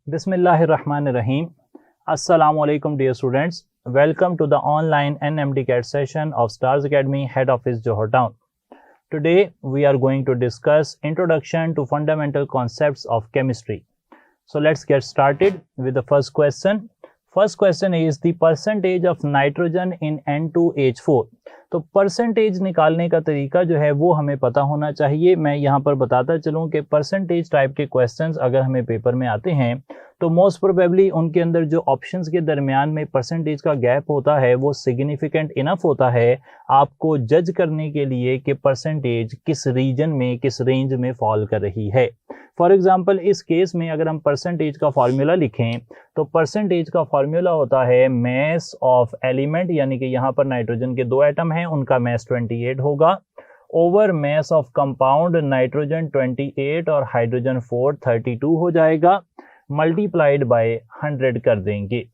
Bismillahirrahmanirrahim. Assalamu alaikum dear students. Welcome to the online NMDCAT session of Stars Academy Head Office Johor Town. Today we are going to discuss Introduction to Fundamental Concepts of Chemistry. So let's get started with the first question. First question is the percentage of nitrogen in N2H4. तो percentage निकालने का तरीका जो है वो हमें पता होना चाहिए। मैं यहाँ पर बताता चलूँ कि परसेंटेज टाइप के क्वेश्चंस अगर हमें पेपर में आते हैं तो मोस्ट प्रोबेबली उनके अंदर जो ऑप्शंस के दरमियान में परसेंटेज का गैप होता है वो सिग्निफिकेंट इनफ होता है आपको जज करने के लिए कि परसेंटेज किस रीजन में, किस रेंज में फॉल कर रही है। फॉर एग्जाम्पल इस केस में अगर हम परसेंटेज का फॉर्मूला लिखें तो परसेंटेज का फॉर्मूला होता है मैस ऑफ एलिमेंट, यानी कि यहाँ पर नाइट्रोजन के दो एटम हैं, उनका मैस 28 होगा, over mass of compound nitrogen 28 और हाइड्रोजन 4 32 हो जाएगा, मल्टीप्लाइड बाय 100 कर देंगे।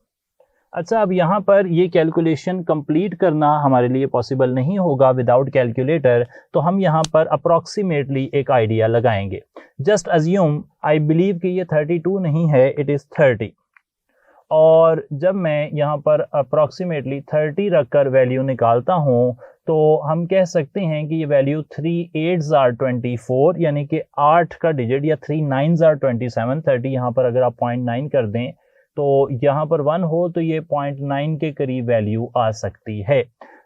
अच्छा, अब यहाँ पर ये कैलकुलेशन कंप्लीट करना हमारे लिए पॉसिबल नहीं होगा विदाउट कैलकुलेटर, तो हम यहाँ पर अप्रॉक्सीमेटली एक आइडिया लगाएंगे। जस्ट अज्यूम, आई बिलीव कि ये 32 नहीं है, इट इज़ 30, और जब मैं यहाँ पर अप्रॉक्सीमेटली 30 रखकर वैल्यू निकालता हूँ तो हम कह सकते हैं कि ये वैल्यू 3 8s are 24, यानी कि 8 का डिजिट या 3 9s are 27। 30 यहाँ पर अगर आप 0.9 कर दें तो यहाँ पर 1 हो तो ये 0.9 के करीब वैल्यू आ सकती है।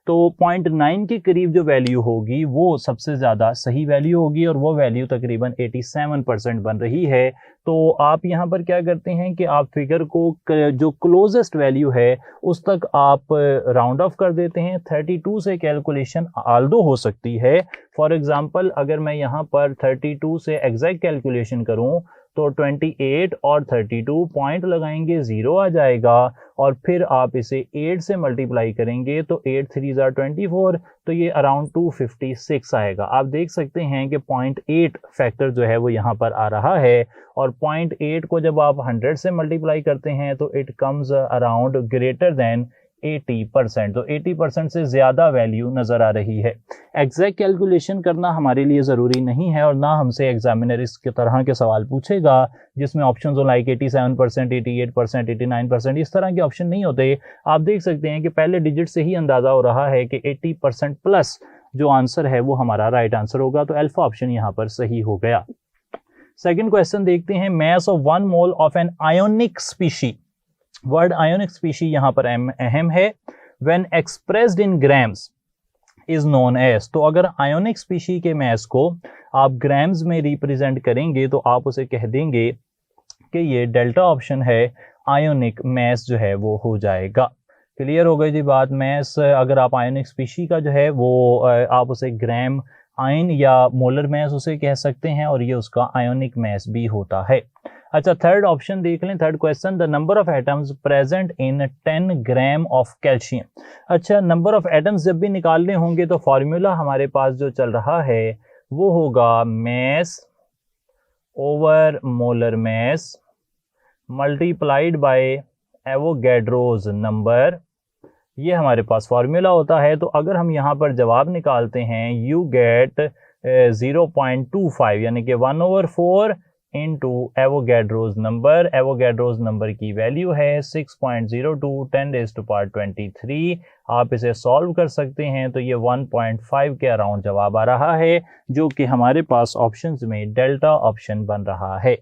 तो 0.9 के करीब जो वैल्यू होगी वो सबसे ज़्यादा सही वैल्यू होगी और वो वैल्यू तकरीबन 87% बन रही है। तो आप यहाँ पर क्या करते हैं कि आप फिगर को जो क्लोजेस्ट वैल्यू है उस तक आप राउंड ऑफ कर देते हैं। 32 से कैलकुलेशन आल्दो हो सकती है। फॉर एग्जांपल अगर मैं यहाँ पर 32 से एग्जैक्ट कैलकुलेशन करूँ तो 28 और 32 पॉइंट लगाएंगे, 0 आ जाएगा, और फिर आप इसे 8 से मल्टीप्लाई करेंगे तो 8 3s are 24, तो ये अराउंड 256 आएगा। आप देख सकते हैं कि 0.8 फैक्टर जो है वो यहाँ पर आ रहा है, और 0.8 को जब आप 100 से मल्टीप्लाई करते हैं तो it comes around greater than 80%। तो 80% से ज़्यादा वैल्यू नज़र आ रही है। एग्जैक्ट कैलकुलेशन करना हमारे लिए ज़रूरी नहीं है और ना हमसे एग्जामिनर इस तरह के सवाल पूछेगा जिसमें ऑप्शन हो लाइक 87%, 88%, 89%, इस तरह के ऑप्शन नहीं होते। आप देख सकते हैं कि पहले डिजिट से ही अंदाज़ा हो रहा है कि 80% प्लस जो आंसर है वो हमारा राइट आंसर होगा। तो अल्फा ऑप्शन यहाँ पर सही हो गया। सेकेंड क्वेश्चन देखते हैं। Mass of 1 mole of an ionic species. Word ionic species यहाँ पर अहम है। When expressed in grams is known as. तो अगर आयोनिक स्पीशी के मैस को आप ग्राम्स में रिप्रेजेंट करेंगे तो आप उसे कह देंगे कि ये डेल्टा ऑप्शन है, आयोनिक मैस जो है वो हो जाएगा। क्लियर हो गई जी बात। मैस अगर आप आयोनिक स्पीशी का जो है वो आप उसे ग्राम आयन या मोलर मैस उसे कह सकते हैं और ये उसका आयोनिक मैस भी होता है। अच्छा, थर्ड ऑप्शन देख लें। Third question, the number of atoms present in 10 gram of calcium. अच्छा, नंबर ऑफ एटम्स जब भी निकालने होंगे तो फॉर्मूला हमारे पास जो चल रहा है वो होगा mass over molar mass multiplied by Avogadro's number, ये हमारे पास फॉर्मूला होता है। तो अगर हम यहाँ पर जवाब निकालते हैं यू गेट 0.25, यानी कि 1/4 into Avogadro's number. Avogadro's number की वैल्यू है 6.02 10⁻23। आप इसे सॉल्व कर सकते हैं तो ये 1.5 के अराउंड जवाब आ रहा है, जो कि हमारे पास ऑप्शंस में डेल्टा ऑप्शन बन रहा है।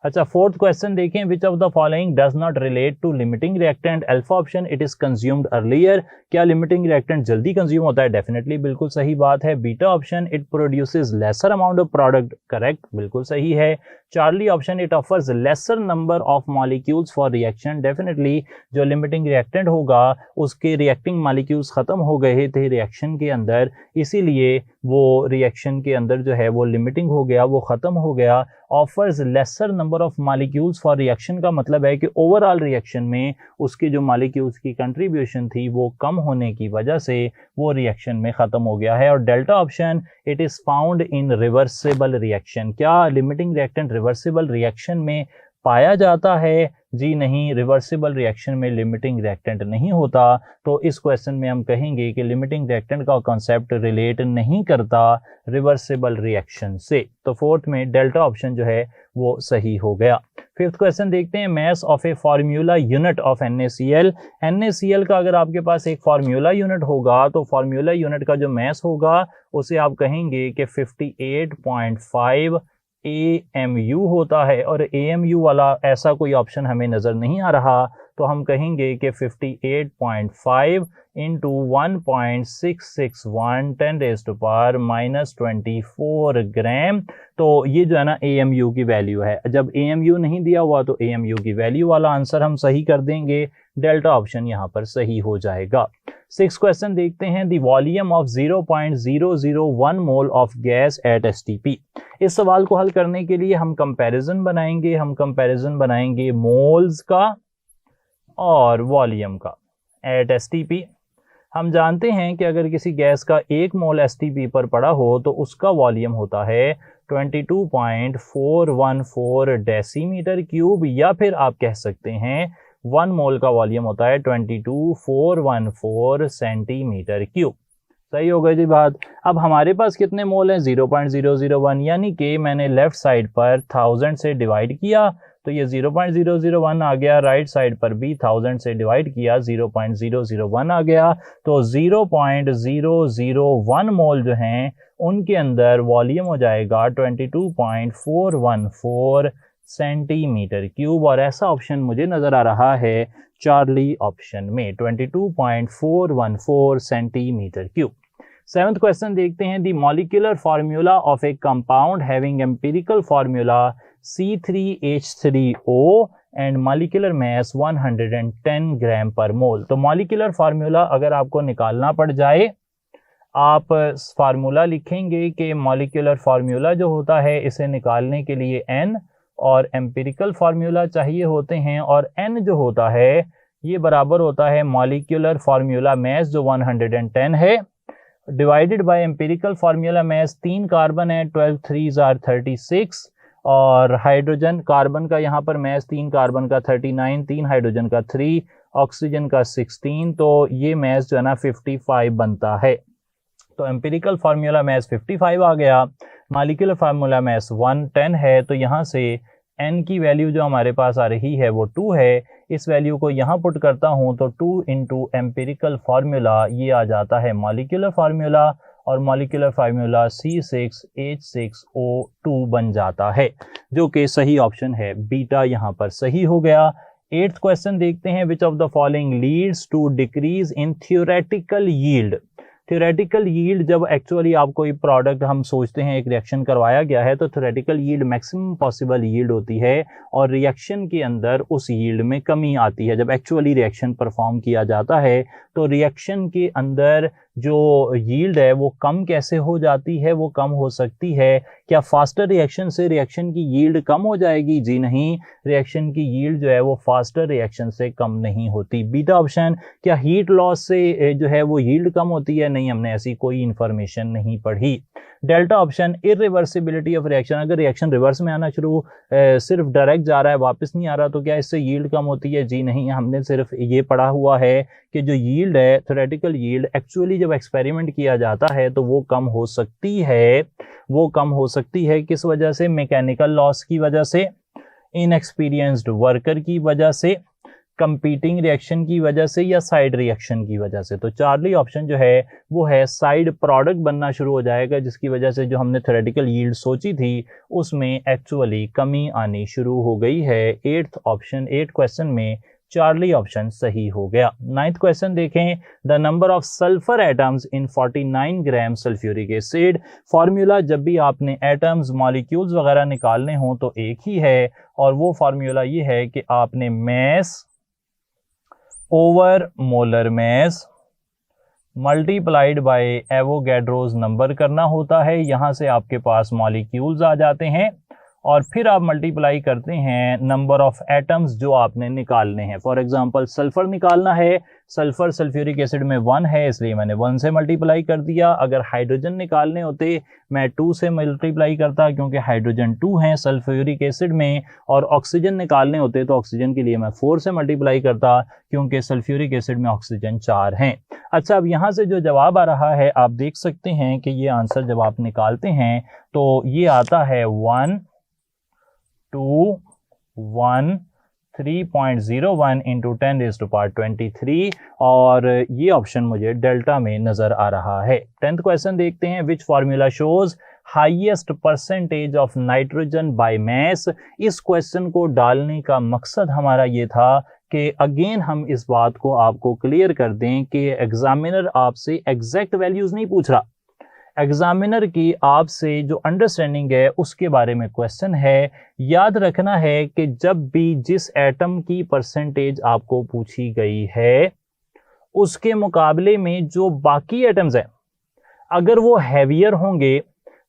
अच्छा, फोर्थ क्वेश्चन देखें। Which of the following does not relate to limiting reactant. Alpha option, it is consumed earlier. क्या लिमिटिंग रिएक्टेंट जल्दी कंज्यूम होता है? डेफिनेटली, बिल्कुल सही बात है। Beta option, it produces lesser amount of product. Correct, बिल्कुल सही है। Charlie option, it offers lesser number of molecules for reaction. Definitely जो लिमिटिंग रिएक्टेंट होगा उसके रिएक्टिंग मॉलिक्यूल्स खत्म हो गए थे रिएक्शन के अंदर, इसीलिए वो रिएक्शन के अंदर जो है वो लिमिटिंग हो गया, वो खत्म हो गया। Offers lesser number of molecules for reaction का मतलब है कि ओवरऑल रिएक्शन में उसकी जो मॉलिक्यूल्स की कंट्रीब्यूशन थी वो कम होने की वजह से वो रिएक्शन में ख़त्म हो गया है। और delta option, it is found in reversible reaction. क्या लिमिटिंग रिएक्टेंट रिवर्सिबल रिएक्शन में पाया जाता है? जी नहीं, रिवर्सिबल रिएक्शन में लिमिटिंग रिएक्टेंट नहीं होता। तो इस क्वेश्चन में हम कहेंगे कि लिमिटिंग रिएक्टेंट का कॉन्सेप्ट रिलेट नहीं करता रिवर्सिबल रिएक्शन से। तो फोर्थ में डेल्टा ऑप्शन जो है वो सही हो गया। फिफ्थ क्वेश्चन देखते हैं, mass of A formula unit of NaCl। NaCl का अगर आपके पास एक फार्मूला यूनिट होगा तो फार्मूला यूनिट का जो मैस होगा उसे आप कहेंगे कि 58.5 AMU होता है, और AMU वाला ऐसा कोई ऑप्शन हमें नज़र नहीं आ रहा, तो हम कहेंगे कि 58.5 इंटू 1.661 10⁻⁻24 ग्राम। तो ये जो है ना AMU की वैल्यू है। जब AMU नहीं दिया हुआ तो AMU की वैल्यू वाला आंसर हम सही कर देंगे, डेल्टा ऑप्शन यहाँ पर सही हो जाएगा। सिक्स क्वेश्चन देखते हैं, the volume of 0.001 mole of gas at STP। इस सवाल को हल करने के लिए हम कंपैरिजन बनाएंगे मोल्स का और वॉल्यूम का एट STP। हम जानते हैं कि अगर किसी गैस का 1 मोल STP पर पड़ा हो तो उसका वॉल्यूम होता है 22.414 डेसीमीटर क्यूब, या फिर आप कह सकते हैं 1 मोल का वॉल्यूम होता है 22,414 सेंटीमीटर क्यूब। सही हो गई जी बात। अब हमारे पास कितने मोल हैं? 0.001, यानी कि मैंने लेफ्ट साइड पर 1000 से डिवाइड किया तो ये 0.001 आ गया, राइट साइड पर भी 1000 से डिवाइड किया 0.001 आ गया। तो 0.001 मोल जो हैं उनके अंदर वॉल्यूम हो जाएगा 22.414 सेंटीमीटर क्यूब, और ऐसा ऑप्शन मुझे नज़र आ रहा है चार्ली ऑप्शन में, 22.414 सेंटीमीटर क्यूब। सेवंथ क्वेश्चन देखते हैं, the molecular formula of A compound having empirical formula C3H3O and molecular mass 110 ग्राम पर मोल। तो मॉलिक्यूलर फार्मूला अगर आपको निकालना पड़ जाए, आप फार्मूला लिखेंगे कि मॉलिक्यूलर फार्मूला जो होता है इसे निकालने के लिए n और एम्पिरिकल फार्मूला चाहिए होते हैं, और n जो होता है ये बराबर होता है मॉलिक्यूलर फार्मूला मास जो 110 है divided by empirical formula mass. 3 carbon है, 12 3s are 36, और हाइड्रोजन कार्बन का यहाँ पर मास 3 कार्बन का 39, 3 हाइड्रोजन का 3, ऑक्सीजन का 16, तो ये मास जो है ना 55 बनता है। तो एम्पिरिकल फार्मूला मास 55 आ गया, मॉलिक्यूलर फार्मूला मास 110 है, तो यहाँ से n की वैल्यू जो हमारे पास आ रही है वो 2 है। इस वैल्यू को यहाँ पुट करता हूँ तो 2 इंटू एम्पिरिकल फार्मूला ये आ जाता है मॉलिक्यूलर फार्मूला, और मॉलिक्यूलर फार्मूला C6H6O2 बन जाता है, जो कि सही ऑप्शन है, बीटा यहाँ पर सही हो गया। 8th क्वेश्चन देखते हैं, which of the following leads to decrease in theoretical yield. Theoretical yield, जब एक्चुअली आप कोई प्रोडक्ट हम सोचते हैं एक रिएक्शन करवाया गया है तो theoretical yield maximum possible yield होती है, और रिएक्शन के अंदर उस यील्ड में कमी आती है। जब एक्चुअली रिएक्शन परफॉर्म किया जाता है तो रिएक्शन के अंदर जो यील्ड है वो कम कैसे हो जाती है? वो कम हो सकती है, क्या फास्टर रिएक्शन से रिएक्शन की यील्ड कम हो जाएगी? जी नहीं, रिएक्शन की यील्ड जो है वो फास्टर रिएक्शन से कम नहीं होती, बीटा ऑप्शन। क्या हीट लॉस से जो है वो यील्ड कम होती है? नहीं, हमने ऐसी कोई इंफॉर्मेशन नहीं पढ़ी, delta option. Irreversibility of reaction, अगर रिएक्शन रिवर्स में आना शुरू सिर्फ डायरेक्ट जा रहा है वापस नहीं आ रहा तो क्या इससे यील्ड कम होती है? जी नहीं, हमने सिर्फ ये पढ़ा हुआ है कि जो यील्ड है थ्योरेटिकल यील्ड एक्चुअली जब एक्सपेरिमेंट किया जाता है तो वो कम हो सकती है। वो कम हो सकती है किस वजह से? मैकेनिकल लॉस की वजह से, इनएक्सपीरियंस्ड वर्कर की वजह से, कंपीटिंग रिएक्शन की वजह से, या साइड रिएक्शन की वजह से। तो चार्ली ऑप्शन जो है वो है साइड प्रोडक्ट बनना शुरू हो जाएगा, जिसकी वजह से जो हमने थ्योरेटिकल यील्ड सोची थी उसमें एक्चुअली कमी आनी शुरू हो गई है। 8th ऑप्शन 8 क्वेश्चन में चार्ली ऑप्शन सही हो गया। 9th क्वेश्चन देखें, the number of sulphur atoms in 49 gram sulphuric acid. Formula जब भी आपने एटम्स मॉलिक्यूल्स वगैरह निकालने हों तो एक ही है, और वो फार्मूला ये है कि आपने मास over molar mass multiplied by Avogadro's number करना होता है। यहाँ से आपके पास मॉलिक्यूल्स आ जाते हैं और फिर आप मल्टीप्लाई करते हैं नंबर ऑफ एटम्स जो आपने निकालने हैं। फॉर एग्जांपल सल्फर निकालना है, सल्फर सल्फ्यूरिक एसिड में 1 है इसलिए मैंने 1 से मल्टीप्लाई कर दिया। अगर हाइड्रोजन निकालने होते मैं 2 से मल्टीप्लाई करता क्योंकि हाइड्रोजन 2 है सल्फ्यूरिक एसिड में, और ऑक्सीजन निकालने होते तो ऑक्सीजन के लिए मैं 4 से मल्टीप्लाई करता क्योंकि सल्फ्यूरिक एसिड में ऑक्सीजन 4 हैं। अच्छा, अब यहाँ से जो जवाब आ रहा है आप देख सकते हैं कि ये आंसर जब आप निकालते हैं तो ये आता है 1 2 1 3.01 इंटू 10⁻23 और ये ऑप्शन मुझे डेल्टा में नजर आ रहा है। 10th क्वेश्चन देखते हैं, which formula shows highest percentage of nitrogen by mass. इस क्वेश्चन को डालने का मकसद हमारा ये था कि अगेन हम इस बात को आपको क्लियर कर दें कि एग्जामिनर आपसे एग्जैक्ट वैल्यूज नहीं पूछ रहा, एग्जामिनर की आपसे जो अंडरस्टैंडिंग है उसके बारे में क्वेश्चन है। याद रखना है कि जब भी जिस एटम की परसेंटेज आपको पूछी गई है उसके मुकाबले में जो बाकी एटम्स हैं अगर वो हैवियर होंगे,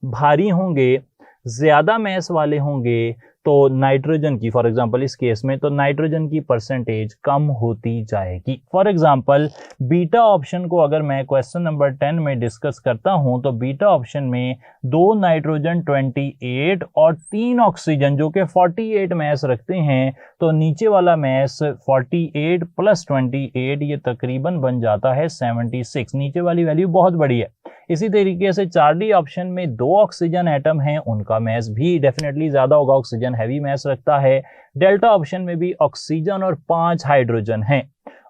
भारी होंगे, ज्यादा मैस वाले होंगे तो नाइट्रोजन की, फॉर एग्जांपल इस केस में तो नाइट्रोजन की परसेंटेज कम होती जाएगी। फॉर एग्जांपल बीटा ऑप्शन को अगर मैं क्वेश्चन नंबर 10 में डिस्कस करता हूं तो बीटा ऑप्शन में 2 नाइट्रोजन 28 और 3 ऑक्सीजन जो कि 48 मैस रखते हैं, तो नीचे वाला मैस 48 प्लस 28 ये तकरीबन बन जाता है 76। नीचे वाली वैल्यू बहुत बड़ी है। इसी तरीके से चार्ली ऑप्शन में 2 ऑक्सीजन एटम हैं, उनका मैस भी डेफिनेटली ज्यादा होगा, ऑक्सीजन हैवी मैस रखता है। डेल्टा ऑप्शन में भी ऑक्सीजन और 5 हाइड्रोजन हैं,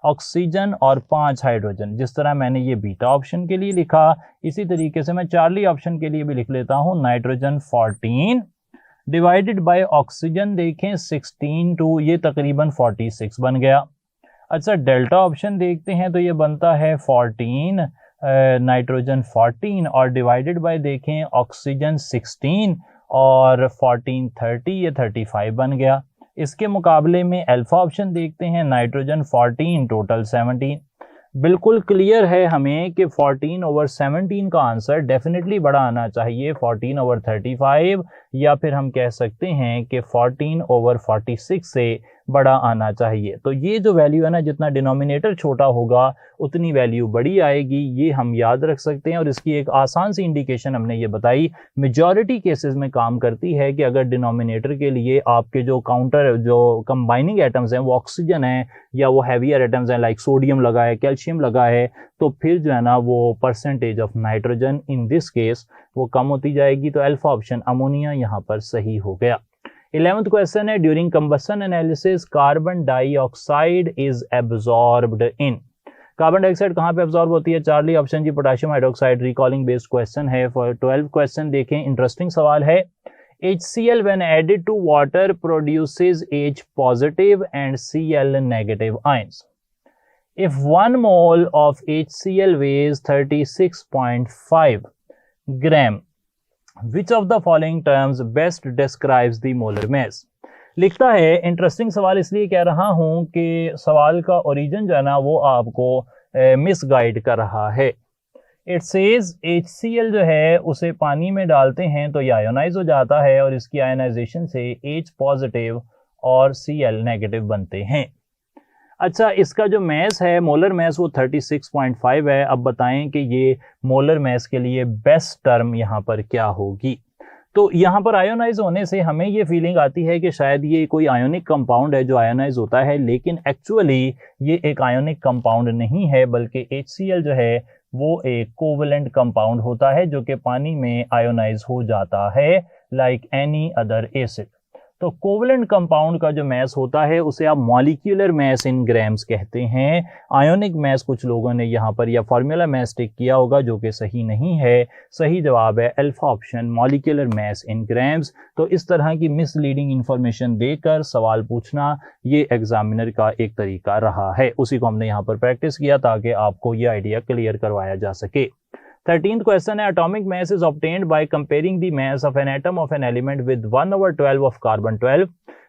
ऑक्सीजन और 5 हाइड्रोजन। जिस तरह मैंने ये बीटा ऑप्शन के लिए लिखा इसी तरीके से मैं चार्ली ऑप्शन के लिए भी लिख लेता हूं, नाइट्रोजन 14 डिवाइडेड बाय ऑक्सीजन देखें 16 टू ये तकरीबन 46 बन गया। अच्छा, डेल्टा ऑप्शन देखते हैं तो ये बनता है 14 नाइट्रोजन 14 और डिवाइडेड बाय देखें ऑक्सीजन 16 और 14 30 ये 35 बन गया। इसके मुकाबले में अल्फा ऑप्शन देखते हैं, नाइट्रोजन 14 टोटल 17। बिल्कुल क्लियर है हमें कि 14/17 का आंसर डेफिनेटली बड़ा आना चाहिए 14/35, या फिर हम कह सकते हैं कि 14/46 से बड़ा आना चाहिए। तो ये जो वैल्यू है ना, जितना डिनोमिनेटर छोटा होगा उतनी वैल्यू बड़ी आएगी, ये हम याद रख सकते हैं। और इसकी एक आसान सी इंडिकेशन हमने ये बताई, मेजॉरिटी केसेस में काम करती है कि अगर डिनोमिनेटर के लिए आपके जो काउंटर जो कंबाइनिंग एटम्स हैं वो ऑक्सीजन है या वो हैवियर एटम्स हैं लाइक सोडियम लगा है, कैल्शियम लगा है, तो फिर जो है ना वो percentage of nitrogen in this case वो कम होती जाएगी। तो अल्फा ऑप्शन अमोनिया यहाँ पर सही हो गया। 11th क्वेश्चन है, during combustion analysis carbon dioxide is absorbed in. Carbon dioxide कहाँ पे एब्जॉर्ब होती है? चार्ली ऑप्शन जी potassium hydroxide. Recalling based question है। फॉर 12th क्वेश्चन देखें, इंटरेस्टिंग सवाल है। HCl when added to water produces H positive and Cl negative ions. If 1 mole of HCl weighs 36.5 gram, which of the following terms best describes the molar mass? लिखता है, interesting सवाल इसलिए कह रहा हूं कि सवाल का ओरिजिन जो है ना वो आपको मिसगाइड कर रहा है। इट सेज HCl जो है उसे पानी में डालते हैं तो ये आयोनाइज हो जाता है और इसकी आयोनाइजेशन से H पॉजिटिव और Cl नेगेटिव बनते हैं। अच्छा, इसका जो मैस है मोलर मैस वो 36.5 है। अब बताएं कि ये मोलर मैस के लिए बेस्ट टर्म यहाँ पर क्या होगी। तो यहाँ पर आयोनाइज होने से हमें ये फीलिंग आती है कि शायद ये कोई आयोनिक कंपाउंड है जो आयोनाइज होता है, लेकिन एक्चुअली ये एक आयोनिक कंपाउंड नहीं है, बल्कि HCl जो है वो एक कोवेलेंट कंपाउंड होता है जो कि पानी में आयोनाइज हो जाता है लाइक एनी अदर एसिड। तो कोवेलेंट कंपाउंड का जो मैस होता है उसे आप मॉलिक्यूलर मैस इन ग्राम्स कहते हैं। आयोनिक मैस कुछ लोगों ने यहाँ पर या फार्मूला मैस टिक किया होगा जो कि सही नहीं है। सही जवाब है alpha option, molecular mass in grams. तो इस तरह की मिसलीडिंग इंफॉर्मेशन देकर सवाल पूछना ये एग्जामिनर का एक तरीका रहा है, उसी को हमने यहाँ पर प्रैक्टिस किया ताकि आपको ये आइडिया क्लियर करवाया जा सके। 13th क्वेश्चन है, atomic mass is obtained by comparing the mass of an atom of an element with 1/12 of carbon 12।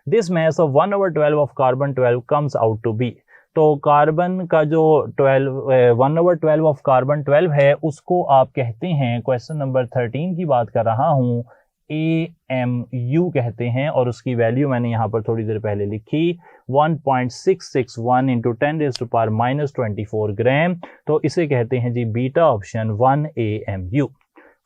This mass of 1/12 of carbon 12 comes out to be. तो carbon का जो 1/12 of carbon 12 है उसको आप कहते हैं, question number 13 की बात कर रहा हूं, AMU कहते हैं और उसकी वैल्यू मैंने यहाँ पर थोड़ी देर पहले लिखी 1.661 इंटू 10⁻⁻24 ग्राम। तो इसे कहते हैं जी beta option 1 AMU।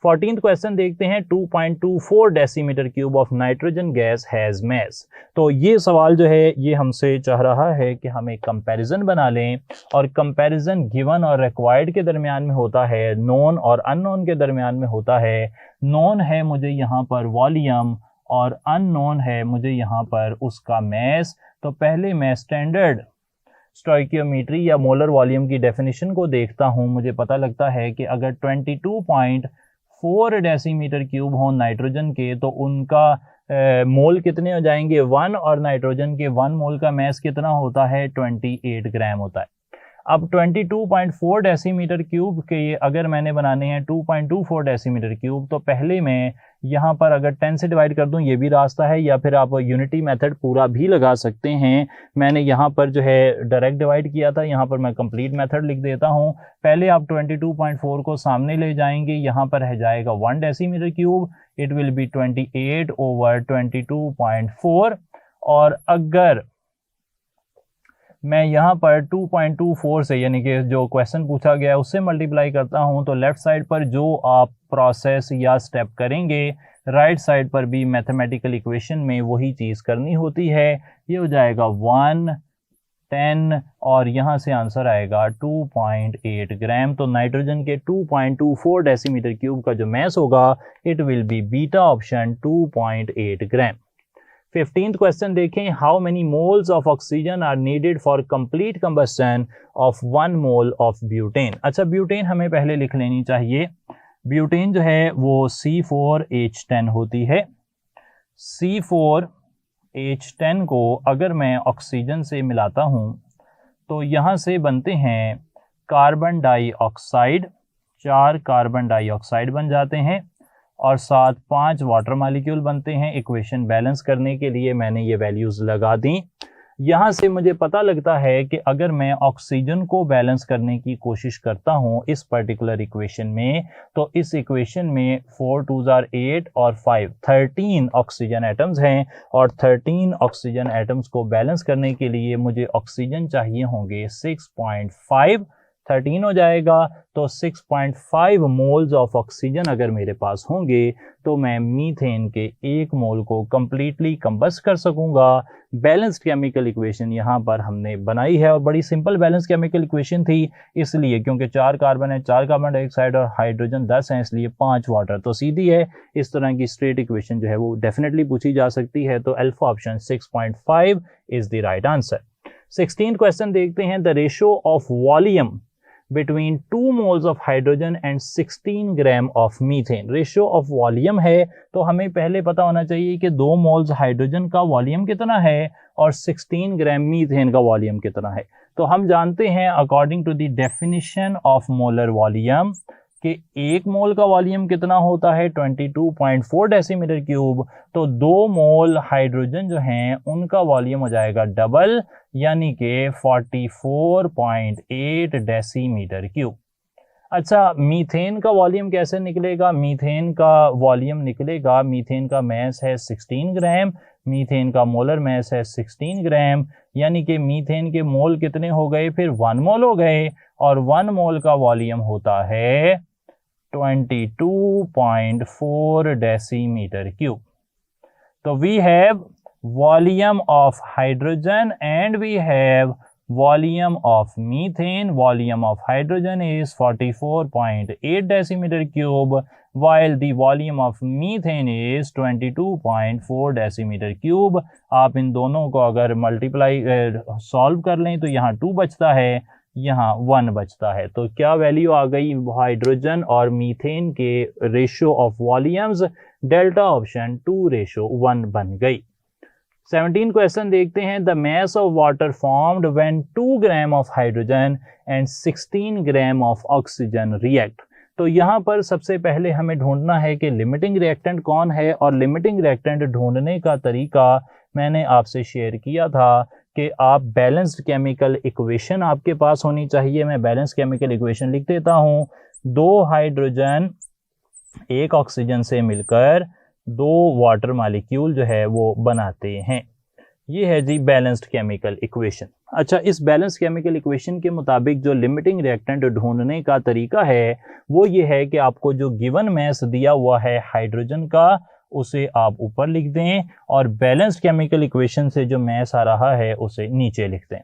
14th question देखते हैं 2.24 decimetre cube of nitrogen gas has mass. तो ये सवाल जो है ये हमसे चाह रहा है कि हम एक कंपैरिजन बना लें और कंपैरिजन गिवन और रिक्वायर्ड के दरमियान में होता है, नोन और अननोन के दरमियान में होता है। नोन है मुझे यहाँ पर वॉल्यूम और अननोन है मुझे यहाँ पर उसका मैस। तो पहले मैं स्टैंडर्ड स्टोइकियोमेट्री या मोलर वॉल्यूम की डेफिनेशन को देखता हूँ। मुझे पता लगता है कि अगर 22.4 डेसीमीटर क्यूब हो नाइट्रोजन के तो उनका मोल कितने हो जाएंगे 1 और नाइट्रोजन के 1 मोल का मैस कितना होता है 28 ग्राम होता है। अब 22.4 डेसीमीटर क्यूब के अगर मैंने बनाने हैं 2.24 डेसीमीटर क्यूब तो पहले मैं यहाँ पर अगर 10 से डिवाइड कर दूँ ये भी रास्ता है, या फिर आप यूनिटी मेथड पूरा भी लगा सकते हैं। मैंने यहाँ पर जो है डायरेक्ट डिवाइड किया था, यहाँ पर मैं कंप्लीट मेथड लिख देता हूँ। पहले आप 22.4 को सामने ले जाएंगे, यहाँ पर रह जाएगा 1 decimetre cube, it will B 28/22.4। और अगर मैं यहाँ पर 2.24 से यानी कि जो क्वेश्चन पूछा गया है उससे मल्टीप्लाई करता हूँ तो लेफ्ट साइड पर जो आप प्रोसेस या स्टेप करेंगे राइट साइड पर भी मैथमेटिकल इक्वेशन में वही चीज़ करनी होती है। ये हो जाएगा 1 10 और यहाँ से आंसर आएगा 2.8 ग्राम। तो नाइट्रोजन के 2.24 डेसीमीटर क्यूब का जो मैस होगा it will be beta option 2.8 gram. 15th question देखें, how many moles of oxygen are needed for complete combustion of 1 mole of butane. अच्छा ब्यूटेन हमें पहले लिख लेनी चाहिए। ब्यूटेन जो है वो C4H10 होती है। C4H10 को अगर मैं ऑक्सीजन से मिलाता हूँ तो यहाँ से बनते हैं कार्बन डाइऑक्साइड, 4 कार्बन डाइऑक्साइड बन जाते हैं और साथ 5 वाटर मॉलिक्यूल बनते हैं। इक्वेशन बैलेंस करने के लिए मैंने ये वैल्यूज लगा दी। यहाँ से मुझे पता लगता है कि अगर मैं ऑक्सीजन को बैलेंस करने की कोशिश करता हूँ इस पर्टिकुलर इक्वेशन में तो इस इक्वेशन में 4 2s are 8 और 5 13 ऑक्सीजन एटम्स हैं और 13 ऑक्सीजन एटम्स को बैलेंस करने के लिए मुझे ऑक्सीजन चाहिए होंगे 6.5। 13 हो जाएगा तो 6.5 मोल्स ऑफ ऑक्सीजन अगर मेरे पास होंगे तो मैं मीथेन के 1 मोल को कंप्लीटली कंबस्ट कर सकूंगा। बैलेंस्ड केमिकल इक्वेशन यहाँ पर हमने बनाई है और बड़ी सिंपल बैलेंस केमिकल इक्वेशन थी, इसलिए क्योंकि 4 कार्बन है, 4 कार्बन डाइऑक्साइड और हाइड्रोजन 10 है, इसलिए 5 वाटर तो सीधी है। इस तरह की स्ट्रेट इक्वेशन जो है वो डेफिनेटली पूछी जा सकती है। तो alpha option 6.5 is the right answer. 16th question देखते हैं, the ratio of volume between 2 moles of hydrogen and 16 gram of methane। Ratio of volume है तो हमें पहले पता होना चाहिए कि 2 मोल्स हाइड्रोजन का वॉल्यूम कितना है और 16 ग्राम मीथेन का वॉल्यूम कितना है। तो हम जानते हैं according to the definition of molar volume कि 1 मोल का वॉल्यूम कितना होता है 22.4 डेसीमीटर क्यूब। तो 2 मोल हाइड्रोजन जो हैं उनका वॉल्यूम हो जाएगा डबल यानी कि 44.8 डेसीमीटर क्यूब। अच्छा मीथेन का वॉल्यूम कैसे निकलेगा? मीथेन का वॉल्यूम निकलेगा, मीथेन का मैस है 16 ग्राम, मीथेन का मोलर मैस है 16 ग्राम, यानी कि मीथेन के मोल कितने हो गए फिर 1 मोल हो गए और 1 मोल का वॉल्यूम होता है 22.4 डेसीमीटर क्यूब। तो we have volume of hydrogen and we have volume of methane. Volume of hydrogen is 44.8 decimeter cube while the volume of methane is 22.4 decimeter cube. आप इन दोनों को अगर मल्टीप्लाई सॉल्व कर लें तो यहाँ 2 बचता है, यहाँ 1 बचता है। तो क्या वैल्यू आ गई हाइड्रोजन और मीथेन के ratio of volumes? Delta option 2:1 बन गई। 17 क्वेश्चन देखते हैं, the mass of water formed when 2 gram of hydrogen and 16 gram of oxygen react. तो यहाँ पर सबसे पहले हमें ढूंढना है कि लिमिटिंग रिएक्टेंट कौन है और लिमिटिंग रिएक्टेंट ढूंढने का तरीका मैंने आपसे शेयर किया था कि आप बैलेंस्ड केमिकल इक्वेशन आपके पास होनी चाहिए। मैं बैलेंस केमिकल इक्वेशन लिख देता हूँ। 2 हाइड्रोजन 1 ऑक्सीजन से मिलकर दो वाटर मालिक्यूल जो है वो बनाते हैं। ये है जी बैलेंस्ड केमिकल इक्वेशन। अच्छा, इस बैलेंस केमिकल इक्वेशन के मुताबिक जो लिमिटिंग रिएक्टेंट ढूंढने का तरीका है वो ये है कि आपको जो गिवन मैस दिया हुआ है हाइड्रोजन का उसे आप ऊपर लिख दें और बैलेंस्ड केमिकल इक्वेशन से जो मैस आ रहा है उसे नीचे लिख दें।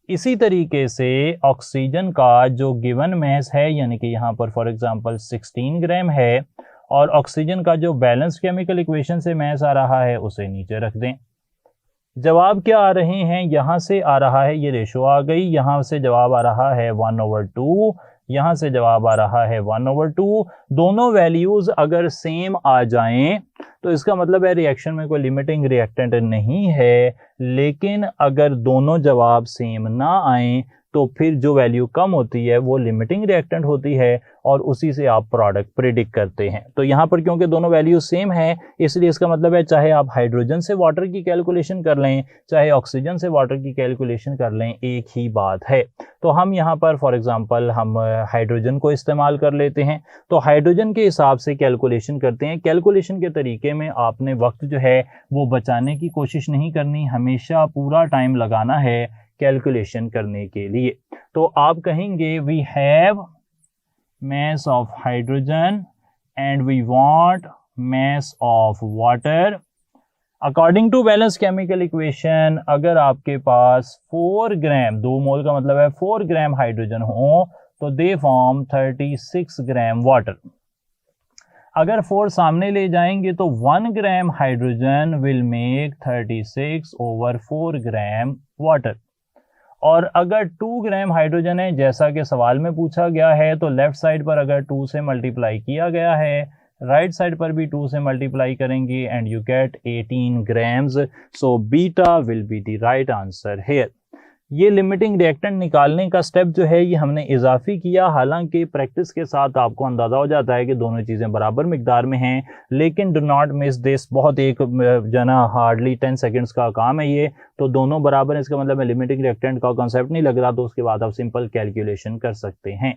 इसी तरीके से ऑक्सीजन का जो गिवन मैस है यानी कि यहाँ पर फॉर एग्जांपल 16 ग्राम है और ऑक्सीजन का जो बैलेंस्ड केमिकल इक्वेशन से मैस आ रहा है उसे नीचे रख दें। जवाब क्या आ रहे हैं, यहाँ से आ रहा है ये रेशो आ गई, यहाँ से जवाब आ रहा है 1/2, यहाँ से जवाब आ रहा है 1/2। दोनों वैल्यूज अगर सेम आ जाएं तो इसका मतलब है रिएक्शन में कोई लिमिटिंग रिएक्टेंट नहीं है, लेकिन अगर दोनों जवाब सेम ना आए तो फिर जो वैल्यू कम होती है वो लिमिटिंग रिएक्टेंट होती है और उसी से आप प्रोडक्ट प्रिडिक्ट करते हैं। तो यहाँ पर क्योंकि दोनों वैल्यू सेम है इसलिए इसका मतलब है चाहे आप हाइड्रोजन से वाटर की कैलकुलेशन कर लें चाहे ऑक्सीजन से वाटर की कैलकुलेशन कर लें, एक ही बात है। तो हम यहाँ पर फॉर एग्जांपल हम हाइड्रोजन को इस्तेमाल कर लेते हैं। तो हाइड्रोजन के हिसाब से कैलकुलेशन करते हैं। कैलकुलेशन के तरीके में आपने वक्त जो है वो बचाने की कोशिश नहीं करनी, हमेशा पूरा टाइम लगाना है कैलकुलेशन करने के लिए। तो आप कहेंगे we have mass of hydrogen and we want mass of water. According to balanced chemical equation, अगर आपके पास 4 ग्राम, 2 मोल का मतलब है 4 ग्राम हाइड्रोजन हो तो दे फॉर्म 36 ग्राम वाटर। अगर 4 सामने ले जाएंगे तो 1 gram hydrogen will make 36/4 gram water. और अगर 2 ग्राम हाइड्रोजन है जैसा कि सवाल में पूछा गया है तो लेफ्ट साइड पर अगर 2 से मल्टीप्लाई किया गया है, राइट साइड पर भी 2 से मल्टीप्लाई करेंगे and you get 18 grams. So beta will be the right answer here. ये लिमिटिंग रिएक्टेंट निकालने का स्टेप जो है ये हमने इजाफी किया, हालांकि प्रैक्टिस के साथ आपको अंदाजा हो जाता है कि दोनों चीज़ें बराबर मिकदार में हैं, लेकिन डू नॉट मिस दिस। बहुत एक जना हार्डली 10 सेकंड्स का काम है ये, तो दोनों बराबर, इसका मतलब है लिमिटिंग रिएक्टेंट का कॉन्सेप्ट नहीं लग रहा तो उसके बाद आप सिंपल कैलकुलेशन कर सकते हैं।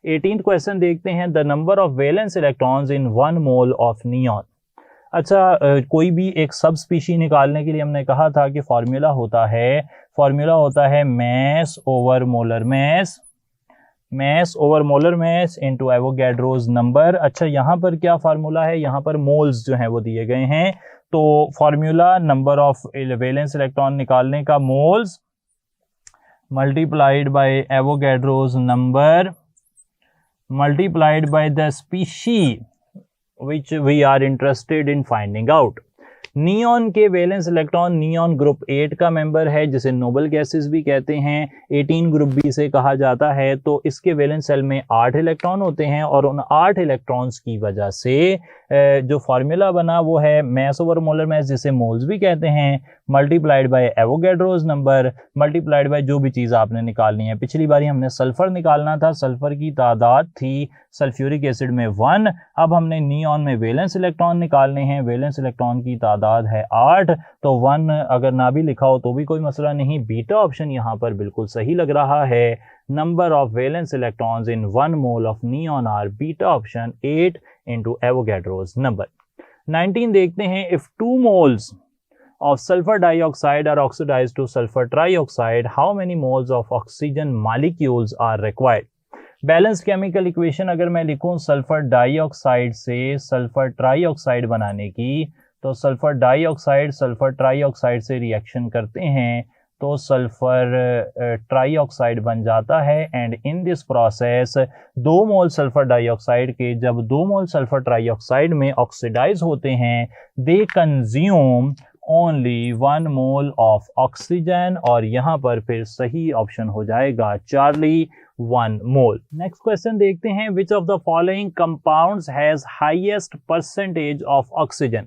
18th क्वेश्चन देखते हैं, the number of valence electrons in 1 mole of neon. अच्छा, कोई भी एक सब स्पीशी निकालने के लिए हमने कहा था कि फॉर्मूला होता है mass over molar mass into Avogadro's number. अच्छा, यहाँ पर क्या फार्मूला है, यहाँ पर मोल्स जो हैं वो दिए गए हैं। तो formula number of valence electron निकालने का moles multiplied by Avogadro's number multiplied by the species which we are interested in finding out। Neon के वैलेंस इलेक्ट्रॉन, नियॉन ग्रुप 8 का मेंबर है जिसे नोबल गैसेस भी कहते हैं, 18 ग्रुप बी से कहा जाता है। तो इसके वैलेंस सेल में 8 इलेक्ट्रॉन होते हैं और उन 8 इलेक्ट्रॉन्स की वजह से जो फार्मूला बना वो है मैस ओवर मोलर मैस, जिसे मोल्स भी कहते हैं, multiplied by Avogadro's number multiplied by जो भी चीज़ आपने निकालनी है। पिछली बारी हमने सल्फर निकालना था, सल्फर की तादाद थी सल्फ्यूरिक एसिड में 1। अब हमने नियॉन में वैलेंस इलेक्ट्रॉन निकालने हैं, वैलेंस इलेक्ट्रॉन की तादाद है 8, तो 1 अगर ना भी लिखा हो तो भी कोई मसला नहीं। बीटा ऑप्शन यहाँ पर बिल्कुल सही लग रहा है। Number of valence electrons in 1 mole of neon are beta option 8 into Avogadro's number. 19 देखते हैं, if 2 moles of sulfur dioxide are oxidized to sulfur trioxide, how many moles of oxygen molecules are required? Balanced chemical equation अगर मैं लिखूं sulphur dioxide से sulphur trioxide बनाने की, तो sulphur dioxide sulphur trioxide से रिएक्शन करते हैं तो सल्फर ट्राइऑक्साइड बन जाता है। And in this process 2 mole sulphur dioxide के जब 2 मोल सल्फर ट्राइऑक्साइड में ऑक्सीडाइज होते हैं, they consume only 1 mole of oxygen, और यहाँ पर फिर सही ऑप्शन हो जाएगा चार्ली 1 मोल। नेक्स्ट क्वेश्चन देखते हैं, which of the following compounds has highest percentage of oxygen.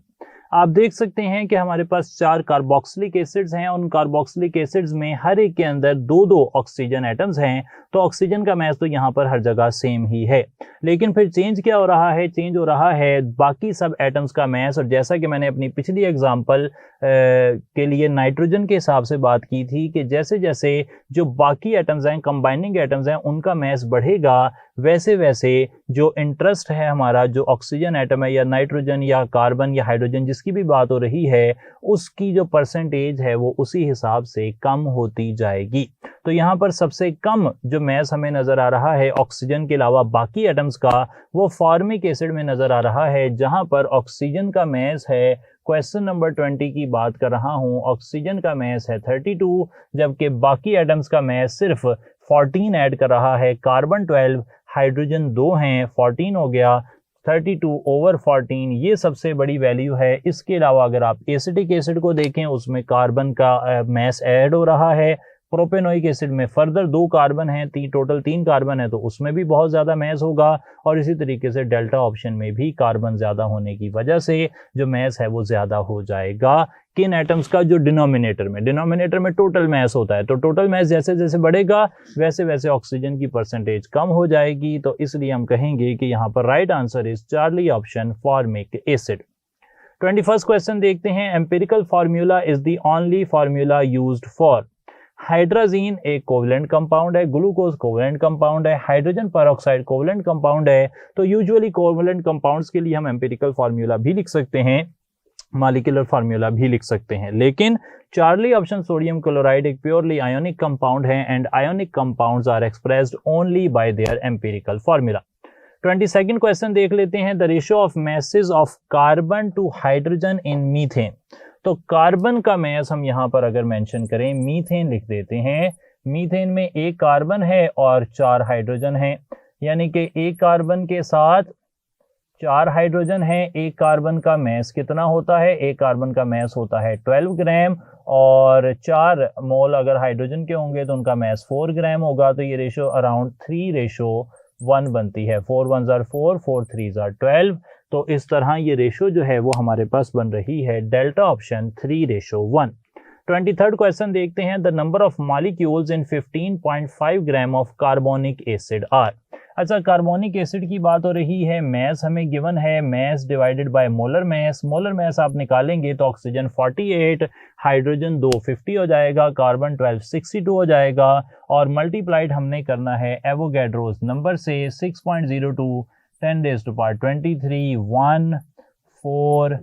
आप देख सकते हैं कि हमारे पास 4 कार्बोक्सिलिक एसिड्स हैं। उन कार्बोक्सिलिक एसिड्स में हर एक के अंदर 2-2 ऑक्सीजन एटम्स हैं। तो ऑक्सीजन का मैच तो यहाँ पर हर जगह सेम ही है, लेकिन फिर चेंज क्या हो रहा है, चेंज हो रहा है बाकी सब एटम्स का मैच। और जैसा कि मैंने अपनी पिछली एग्जांपल के लिए नाइट्रोजन के हिसाब से बात की थी कि जैसे जैसे जो बाकी एटम्स हैं, कंबाइनिंग एटम्स हैं, उनका मैच बढ़ेगा, वैसे वैसे जो इंटरेस्ट है हमारा, जो ऑक्सीजन एटम है या नाइट्रोजन या कार्बन या हाइड्रोजन जिसकी भी बात हो रही है, उसकी जो परसेंटेज है वो उसी हिसाब से कम होती जाएगी। तो यहाँ पर सबसे कम जो मैच हमें नजर आ रहा है ऑक्सीजन के अलावा बाकी एटम्स का, वो फॉर्मिक एसिड में नजर आ रहा है, जहां पर ऑक्सीजन का मैच है, क्वेश्चन नंबर 20 की बात कर रहा हूं, ऑक्सीजन का मैच है 32, जबकि बाकी एटम्स का मैच सिर्फ 14 ऐड कर रहा है। कार्बन 12, हाइड्रोजन 2 हैं, 14 हो गया, 32/14 ये सबसे बड़ी वैल्यू है। इसके अलावा अगर आप एसिटिक एसिड को देखें, उसमें कार्बन का मैच ऐड हो रहा है। प्रोपेनोइक एसिड में फर्दर 2 कार्बन हैं, टोटल 3 कार्बन है, तो उसमें भी बहुत ज़्यादा मैच होगा। और इसी तरीके से डेल्टा ऑप्शन में भी कार्बन ज़्यादा होने की वजह से जो मैच है वो ज़्यादा हो जाएगा। किन एटम्स का? जो डिनोमिनेटर में टोटल मैच होता है, तो टोटल मैच जैसे जैसे बढ़ेगा वैसे वैसे ऑक्सीजन की परसेंटेज कम हो जाएगी। तो इसलिए हम कहेंगे कि यहाँ पर right answer is charlie option, formic acid. 21st question देखते हैं। Empirical formula is the only formula used for. Hydrazine एक कोवलेंट कंपाउंड है, ग्लूकोज कोवलेंट कंपाउंड है, हाइड्रोजन पेरोक्साइड कोवलेंट कंपाउंड है। तो यूजुअली कोवलेंट कंपाउंड्स के लिए हम एम्पिरिकल फार्मूला भी लिख सकते हैं, मॉलिक्यूलर फार्मूला भी लिख सकते हैं, लेकिन चार्ली ऑप्शन सोडियम क्लोराइड एक प्योरली आयोनिक कंपाउंड है and ionic compounds are expressed only by their empirical formula. 22nd question देख लेते हैं। The ratio of masses of carbon to hydrogen in methane. तो कार्बन का मैस हम यहां पर अगर मेंशन करें, मीथेन लिख देते हैं। मीथेन में एक कार्बन है और 4 हाइड्रोजन है, यानी कि एक कार्बन के साथ 4 हाइड्रोजन है। एक कार्बन का मैस कितना होता है? एक कार्बन का मैस होता है 12 ग्राम, और 4 मोल अगर हाइड्रोजन के होंगे तो उनका मैस 4 ग्राम होगा। तो ये रेशो अराउंड 3:1 बनती है। 4 1s are 4, 4 3s are 12। तो इस तरह ये रेशो जो है वो हमारे पास बन रही है, डेल्टा ऑप्शन 3:1। 23rd क्वेश्चन देखते हैं। The number of molecules in 15.5 gram of carbonic acid are. अच्छा, कार्बोनिक एसिड की बात हो रही है, मैस हमें गिवन है, mass divided by molar mass. Molar mass आप निकालेंगे तो ऑक्सीजन 48, हाइड्रोजन 2 50 हो जाएगा, कार्बन 12 62 हो जाएगा, और मल्टीप्लाइड हमने करना है एवोगैड्रोस नंबर से 6.02 10⁻23 1 4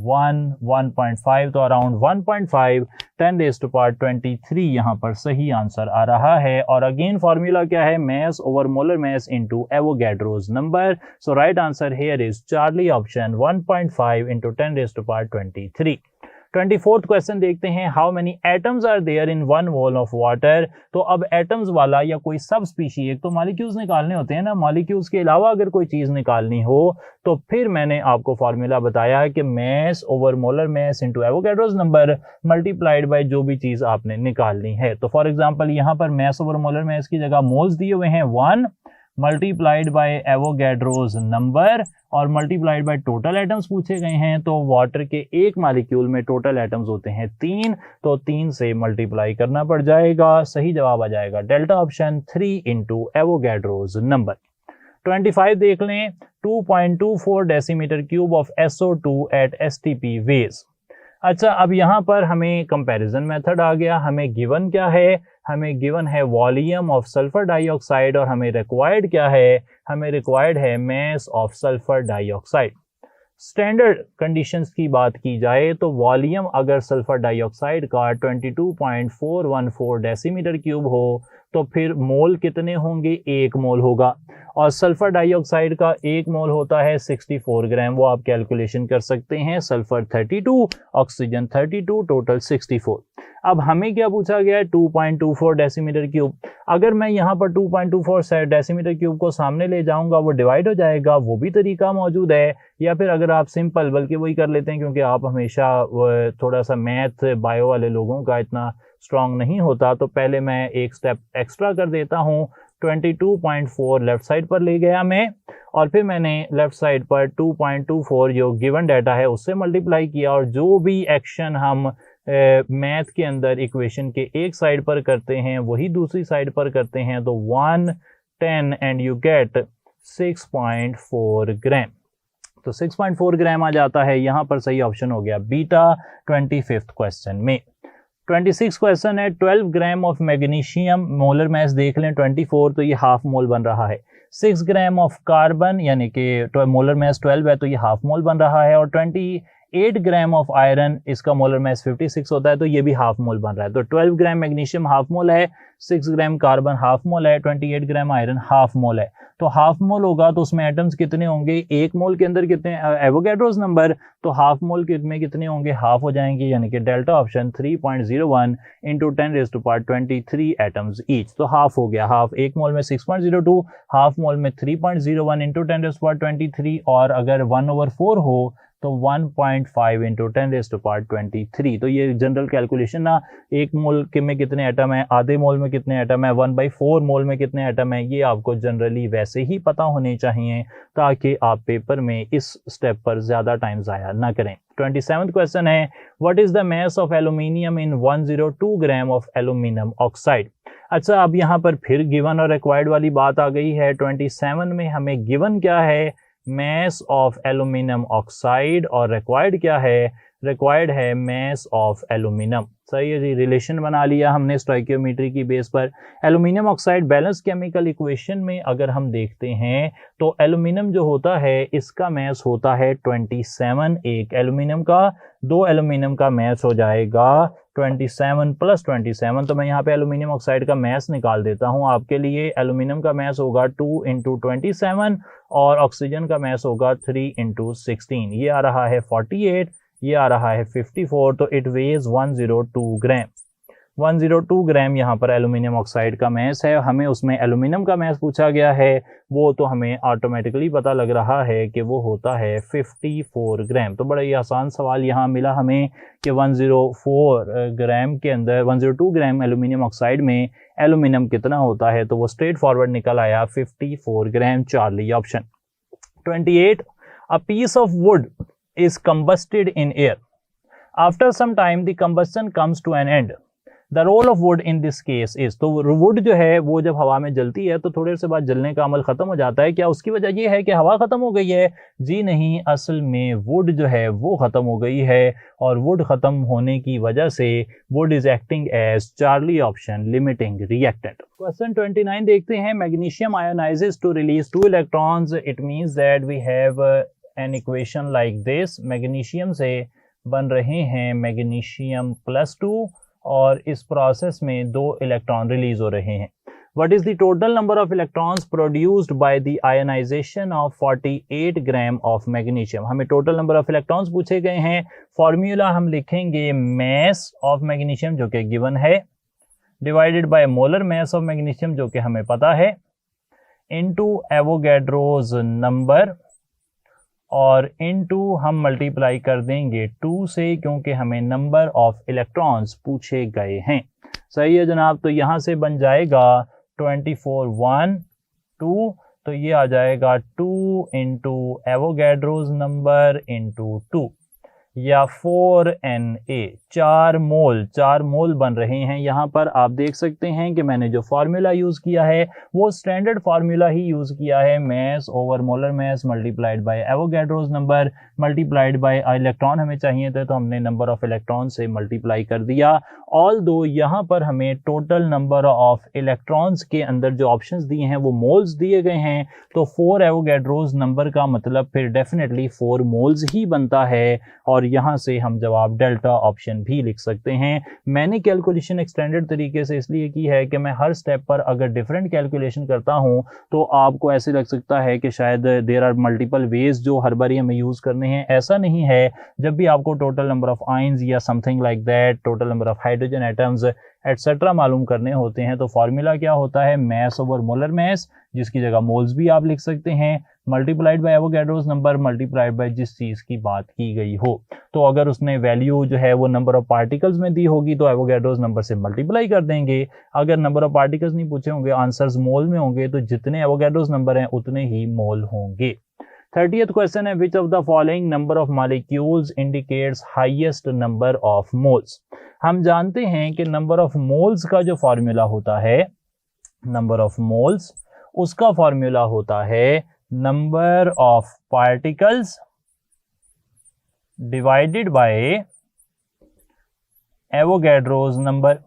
1 1.5, तो अराउंड 1.5 10⁻23 यहाँ पर सही आंसर आ रहा है। और अगेन फॉर्मूला क्या है? Mass over molar mass into Avogadro's number. So right answer here is charlie option, 1.5 × 10⁻23। 24th question देखते हैं। How many atoms are there in 1 mole of water. तो अब एटम्स वाला या कोई सब स्पीशी, एक तो मॉलिक्यूल्स निकालने होते हैं ना, मॉलिक्यूल्स के अलावा अगर कोई चीज निकालनी हो तो फिर मैंने आपको फॉर्मूला बताया कि mass over molar mass into Avogadro's number multiplied by जो भी चीज आपने निकालनी है। तो फॉर एग्जांपल यहाँ पर मैस ओवर मोलर मैस की जगह मोल्स दिए हुए हैं 1 मल्टीप्लाइड बाय एवोगैड्रोस नंबर, और मल्टीप्लाइड बाय टोटल एटम्स पूछे गए हैं। तो वाटर के एक मॉलिक्यूल में टोटल एटम्स होते हैं 3, तो 3 से मल्टीप्लाई करना पड़ जाएगा। सही जवाब आ जाएगा डेल्टा ऑप्शन 3 × एवोगैड्रोस नंबर। 25 देख लें। 2.24 decimetre cube of SO2 at STP weighs. अच्छा, अब यहाँ पर हमें कंपैरिजन मेथड आ गया। हमें गिवन क्या है? हमें गिवन है वॉल्यूम ऑफ सल्फर डाइऑक्साइड, और हमें रिक्वायर्ड क्या है? हमें रिक्वायर्ड है mess of sulphur dioxide. Standard conditions की बात की जाए तो वॉल्यूम अगर सल्फर डाइऑक्साइड का 22.414 डेसीमीटर क्यूब हो तो फिर मोल कितने होंगे? 1 मोल होगा, और सल्फर डाइऑक्साइड का 1 मोल होता है 64 ग्राम। वो आप कैलकुलेशन कर सकते हैं। Sulphur 32, oxygen 32, total 64। अब हमें क्या पूछा गया है? 2.24 डेसीमीटर क्यूब। अगर मैं यहाँ पर 2.24 डेसीमीटर क्यूब को सामने ले जाऊंगा वो डिवाइड हो जाएगा, वो भी तरीका मौजूद है। या फिर अगर आप सिंपल, बल्कि वही कर लेते हैं क्योंकि आप हमेशा थोड़ा सा मैथ बायो वाले लोगों का इतना स्ट्रांग नहीं होता, तो पहले मैं एक स्टेप एक्स्ट्रा कर देता हूँ। 22.4 लेफ्ट साइड पर ले गया मैं, और फिर मैंने लेफ्ट साइड पर 2.24 जो गिवन डाटा है उससे मल्टीप्लाई किया, और जो भी एक्शन हम मैथ के अंदर इक्वेशन के एक साइड पर करते हैं वही दूसरी साइड पर करते हैं, तो 110 एंड यू गेट 6.4 ग्राम। तो 6.4 ग्राम आ जाता है, यहाँ पर सही ऑप्शन हो गया बीटा 25th क्वेश्चन में। 26 क्वेश्चन है, 12 ग्राम ऑफ मैग्नीशियम, मोलर मास देख लें 24, तो ये हाफ मोल बन रहा है। 6 ग्राम ऑफ कार्बन, यानी कि मोलर मास 12 है तो ये हाफ मोल बन रहा है, और 28 ग्राम ऑफ आयरन, इसका मोलर मास 56 होता है तो ये भी हाफ मोल बन रहा है। तो 12 ग्राम मैग्नीशियम हाफ मोल है, 6 ग्राम कार्बन हाफ मोल है, 28 ग्राम आयरन हाफ मोल है। तो हाफ मोल होगा तो उसमें एटम्स कितने होंगे, एक मोल के अंदर कितने, एवोगैड्रोस नंबर, तो हाफ मोल में कितने होंगे, हाफ हो जाएंगे, यानी कि delta option 3.01 into 10⁻23 atoms each. तो हाफ हो गया, हाफ एक मोल में 6.02, हाफ मोल में 3.01 इंटू 10⁻23, और अगर 1/4 हो तो 1.5 इंटू 10⁻23। तो ये जनरल कैलकुलेशन ना, एक मोल के में कितने एटम है, आधे मोल में कितने एटम है, 1/4 मोल में कितने एटम है, ये आपको जनरली वैसे ही पता होने चाहिए ताकि आप पेपर में इस स्टेप पर ज़्यादा टाइम ज़ाया ना करें। 27th क्वेश्चन है, what is the mass of aluminium in 102 gram of aluminium oxide. अच्छा, अब यहाँ पर फिर गिवन और रिक्वायर्ड वाली बात आ गई है। 27 में हमें गिवन क्या है, मास ऑफ एल्यूमिनियम ऑक्साइड, और रिक्वायर्ड क्या है, रिक्वायर्ड है मास ऑफ एल्यूमिनियम। सही है जी, रिलेशन बना लिया हमने स्टोइकियोमेट्री की बेस पर। Aluminium oxide balance chemical equation में अगर हम देखते हैं तो एल्यूमिनियम जो होता है इसका मास होता है 27, एक एल्यूमिनियम का, दो एल्यूमिनियम का मास हो जाएगा 27 + 27। तो मैं यहाँ पे एल्यूमिनियम ऑक्साइड का मास निकाल देता हूँ आपके लिए। एल्यूमिनियम का मास होगा 2 इंटू 27, और ऑक्सीजन का मास होगा 3 इंटू 16। ये आ रहा है 48, ये आ रहा है 54, तो इट वेज 102 ग्राम। 102 ग्राम यहाँ पर एल्यूमिनियम ऑक्साइड का मास है। हमें उसमें एल्यूमिनियम का मास पूछा गया है, वो तो हमें ऑटोमेटिकली पता लग रहा है कि वो होता है 54 ग्राम। तो बड़ा ही आसान सवाल यहाँ मिला हमें कि 104 ग्राम के अंदर 102 ग्राम एल्यूमिनियम ऑक्साइड में एल्यूमिनियम कितना होता है, तो वो स्ट्रेट फॉरवर्ड निकल आया 54 gram, Charlie option. 28, a piece of wood is combusted in air. After some time the combustion comes to an end. The role of wood in this case is, तो would जो है वो जब हवा में जलती है तो थोड़े से बाद जलने का अमल खत्म हो जाता है। क्या उसकी वजह ये है कि हवा खत्म हो गई है? जी नहीं, असल में वुड जो है वो खत्म हो गई है, और वुड खत्म होने की वजह से wood is acting as, Charlie option, limiting reactant. Question 29 देखते हैं, magnesium ionises to release 2 electrons, it means that we have an equation like this. Magnesium से बन रहे हैं मैग्नीशियम +2, और इस प्रोसेस में 2 इलेक्ट्रॉन रिलीज हो रहे हैं। What is the total number of electrons produced by the ionisation of 48 gram of magnesium. हमें टोटल नंबर ऑफ इलेक्ट्रॉन्स पूछे गए हैं। फॉर्मूला हम लिखेंगे मास ऑफ मैग्नीशियम जो कि गिवन है, divided by molar mass of magnesium जो कि हमें पता है, इनटू एवोगैड्रोज नंबर, और इनटू हम मल्टीप्लाई कर देंगे 2 से, क्योंकि हमें नंबर ऑफ इलेक्ट्रॉन्स पूछे गए हैं। सही है जनाब, तो यहाँ से बन जाएगा 24 1 2, तो ये आ जाएगा 2 इंटू एवोगैड्रोज नंबर इंटू 2, या 4Na, 4 मोल बन रहे हैं। यहाँ पर आप देख सकते हैं कि मैंने जो फार्मूला यूज़ किया है वो स्टैंडर्ड फार्मूला ही यूज़ किया है, मास over molar mass multiplied by Avogadro's number multiplied bye electron हमें चाहिए थे, तो हमने नंबर ऑफ इलेक्ट्रॉन से मल्टीप्लाई कर दिया। ऑल दो यहाँ पर हमें टोटल नंबर ऑफ इलेक्ट्रॉन्स के अंदर जो ऑप्शंस दिए हैं वो मोल्स दिए गए हैं, तो 4 एवोगैड्रोज नंबर का मतलब फिर डेफिनेटली 4 मोल्स ही बनता है, और यहाँ से हम जवाब डेल्टा ऑप्शन भी लिख सकते हैं। मैंने कैलकुलेशन एक्सटेंडेड तरीके से इसलिए की है कि मैं हर स्टेप पर अगर डिफरेंट कैलकुलेशन करता हूँ तो आपको ऐसे लग सकता है कि शायद देयर आर मल्टीपल वेज जो हर बारी हमें यूज़ करने हैं। ऐसा नहीं है, जब भी आपको टोटल नंबर ऑफ आयंस या something like that, total number of hydrogen atoms etcetera मालूम करने होते हैं, तो फार्मूला क्या होता है, मास ओवर मोलर मास, जिसकी जगह मोल्स भी आप लिख सकते हैं, multiplied by Avogadro's number multiplied bye जिस चीज़ की बात की गई हो। तो अगर उसने वैल्यू जो है वो नंबर ऑफ पार्टिकल्स में दी होगी तो एवोगैड्रोस नंबर से मल्टीप्लाई कर देंगे। अगर नंबर ऑफ पार्टिकल्स नहीं पूछे होंगे, आंसर्स मोल में होंगे, तो जितने एवोगैड्रोस नंबर हैं उतने ही मोल होंगे। 30th क्वेश्चन है, विच of the following number of molecules indicates highest number of moles. हम जानते हैं कि नंबर ऑफ मोल्स का जो फॉर्मूला होता है, नंबर ऑफ मोल्स, उसका फॉर्मूला होता है number of particles divided by Avogadro's number.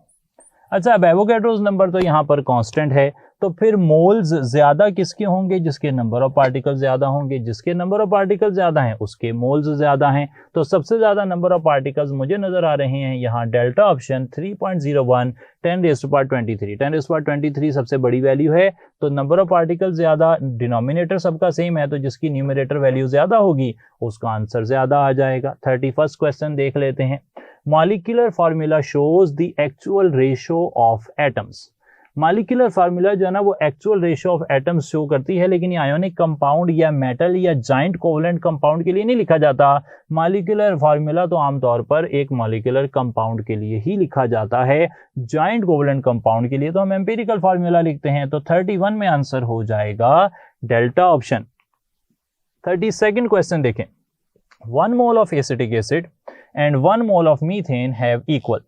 अच्छा, अब एवोगैड्रोस नंबर तो यहां पर कांस्टेंट है, तो फिर मोल्स ज्यादा किसके होंगे? जिसके नंबर ऑफ पार्टिकल ज्यादा होंगे। जिसके नंबर ऑफ पार्टिकल ज्यादा हैं उसके मोल्स ज्यादा हैं। तो सबसे ज्यादा नंबर ऑफ पार्टिकल्स मुझे नजर आ रहे हैं यहाँ डेल्टा ऑप्शन 3.01 10⁻23। 10⁻23 सबसे बड़ी वैल्यू है, तो नंबर ऑफ पार्टिकल ज्यादा, डिनोमिनेटर सबका सेम है, तो जिसकी न्यूमरेटर वैल्यू ज्यादा होगी उसका आंसर ज्यादा आ जाएगा। 31st क्वेश्चन देख लेते हैं। Molecular formula shows the actual ratio of atoms. Molecular formula जो है ना वो actual ratio of atoms show करती है, लेकिन ये आयोनिक कंपाउंड या मेटल या जाइंट कोवलेंट कंपाउंड के लिए नहीं लिखा जाता। मॉलिक्यूलर फार्मूला तो आमतौर पर एक मॉलिक्यूलर कंपाउंड के लिए ही लिखा जाता है। जाइंट कोवलेंट कंपाउंड के लिए तो हम एम्पिरिकल फार्मूला लिखते हैं। तो 31 में आंसर हो जाएगा डेल्टा ऑप्शन। 32nd क्वेश्चन देखें। 1 mole of acetic acid and 1 mole of methane have equal.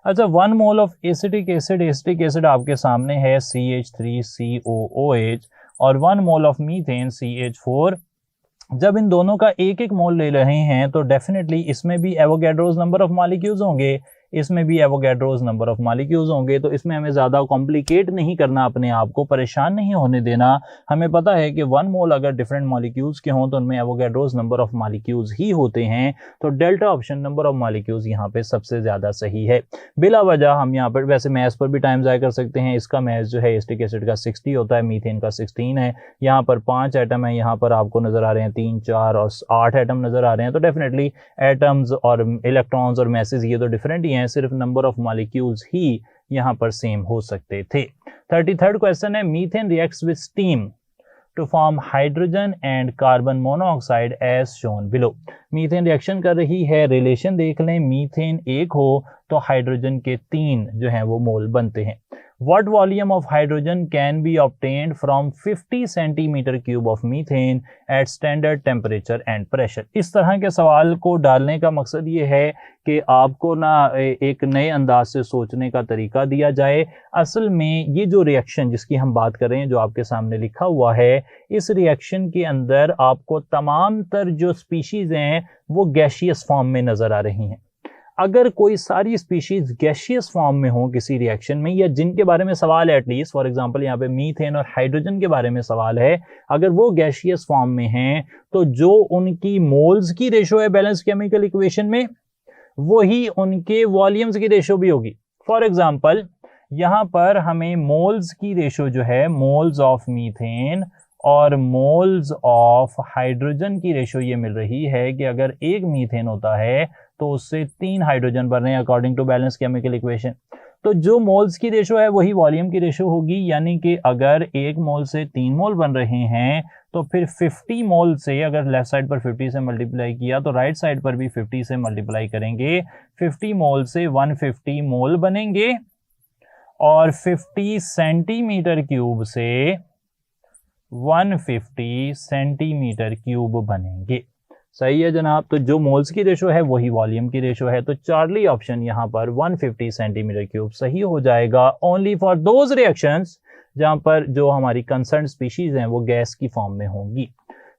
अच्छा, 1 मोल ऑफ एसिटिक एसिड आपके सामने है CH3COOH और 1 मोल ऑफ मीथेन CH4। जब इन दोनों का एक एक मोल ले रहे हैं तो डेफिनेटली इसमें भी एवोगैड्रोस नंबर ऑफ मॉलिक्यूल्स होंगे, इसमें भी एवोगैड्रोस नंबर ऑफ मॉलिक्यूल्स होंगे। तो इसमें हमें ज़्यादा कॉम्प्लिकेट नहीं करना, अपने आप को परेशान नहीं होने देना। हमें पता है कि 1 मोल अगर डिफरेंट मॉलिक्यूल्स के हों तो उनमें एवोगैड्रोस नंबर ऑफ मॉलिक्यूल्स ही होते हैं। तो delta option number of molecules यहाँ पे सबसे ज़्यादा सही है। बिला वजह हम यहाँ पर वैसे मैथ्स पर भी टाइम ज़ाया कर सकते हैं। इसका मैथ्स जो है एसिटिक एसिड का 60 होता है, मीथेन का 16 है। यहाँ पर 5 एटम है, यहाँ पर आपको नज़र आ रहे हैं 3, 4 और 8 एटम नज़र आ रहे हैं। तो डेफिनेटली एटम्स और इलेक्ट्रॉन्स और मैसेज ये तो डिफरेंट ही हैं, सिर्फ नंबर ऑफ मॉलिक्यूल्स ही यहाँ पर सेम हो सकते थे। 33rd क्वेश्चन है, methane reacts with steam to form hydrogen and carbon monoxide as shown below. Methane reaction कर रही है, रिलेशन देख लें, मीथेन 1 हो तो हाइड्रोजन के 3 जो हैं वो मोल बनते हैं। What volume of hydrogen can be obtained from 50 centimeter cube of methane at standard temperature and pressure? इस तरह के सवाल को डालने का मकसद ये है कि आपको ना एक नए अंदाज से सोचने का तरीका दिया जाए। असल में ये जो रिएक्शन जिसकी हम बात कर रहे हैं, जो आपके सामने लिखा हुआ है, इस रिएक्शन के अंदर आपको तमाम तर जो स्पीशीज हैं वो गैशियस फॉर्म में नजर आ रही हैं। अगर कोई सारी स्पीशीज गैशियस फॉर्म में हो किसी रिएक्शन में, या जिनके बारे में सवाल है, एटलीस्ट फॉर एग्जांपल यहाँ पे मीथेन और हाइड्रोजन के बारे में सवाल है, अगर वो गैशियस फॉर्म में हैं तो जो उनकी मोल्स की रेशो है बैलेंस केमिकल इक्वेशन में, वही उनके वॉल्यूम्स की रेशो भी होगी। फॉर एग्जांपल यहाँ पर हमें मोल्स की रेशो जो है, मोल्स ऑफ मीथेन और मोल्स ऑफ हाइड्रोजन की रेशो ये मिल रही है कि अगर एक मीथेन होता है तो उससे 3 हाइड्रोजन बन रहे हैं according to balance chemical equation. तो जो मोल्स की रेशो है वही वॉल्यूम की रेशो होगी, यानी कि अगर एक मोल से 3 मोल बन रहे हैं तो फिर 50 मोल से, अगर लेफ्ट साइड पर 50 से मल्टीप्लाई किया तो राइट साइड पर भी 50 से मल्टीप्लाई करेंगे। 50 मोल से 150 मोल बनेंगे और 50 सेंटीमीटर क्यूब से 150 सेंटीमीटर क्यूब बनेंगे। सही है जनाब। तो जो मोल्स की रेशो है वही वॉल्यूम की रेशो है। तो चार्ली ऑप्शन यहाँ पर 150 सेंटीमीटर क्यूब सही हो जाएगा, ओनली फॉर दोज रिएक्शंस जहां पर जो हमारी कंसर्न स्पीशीज हैं वो गैस की फॉर्म में होंगी।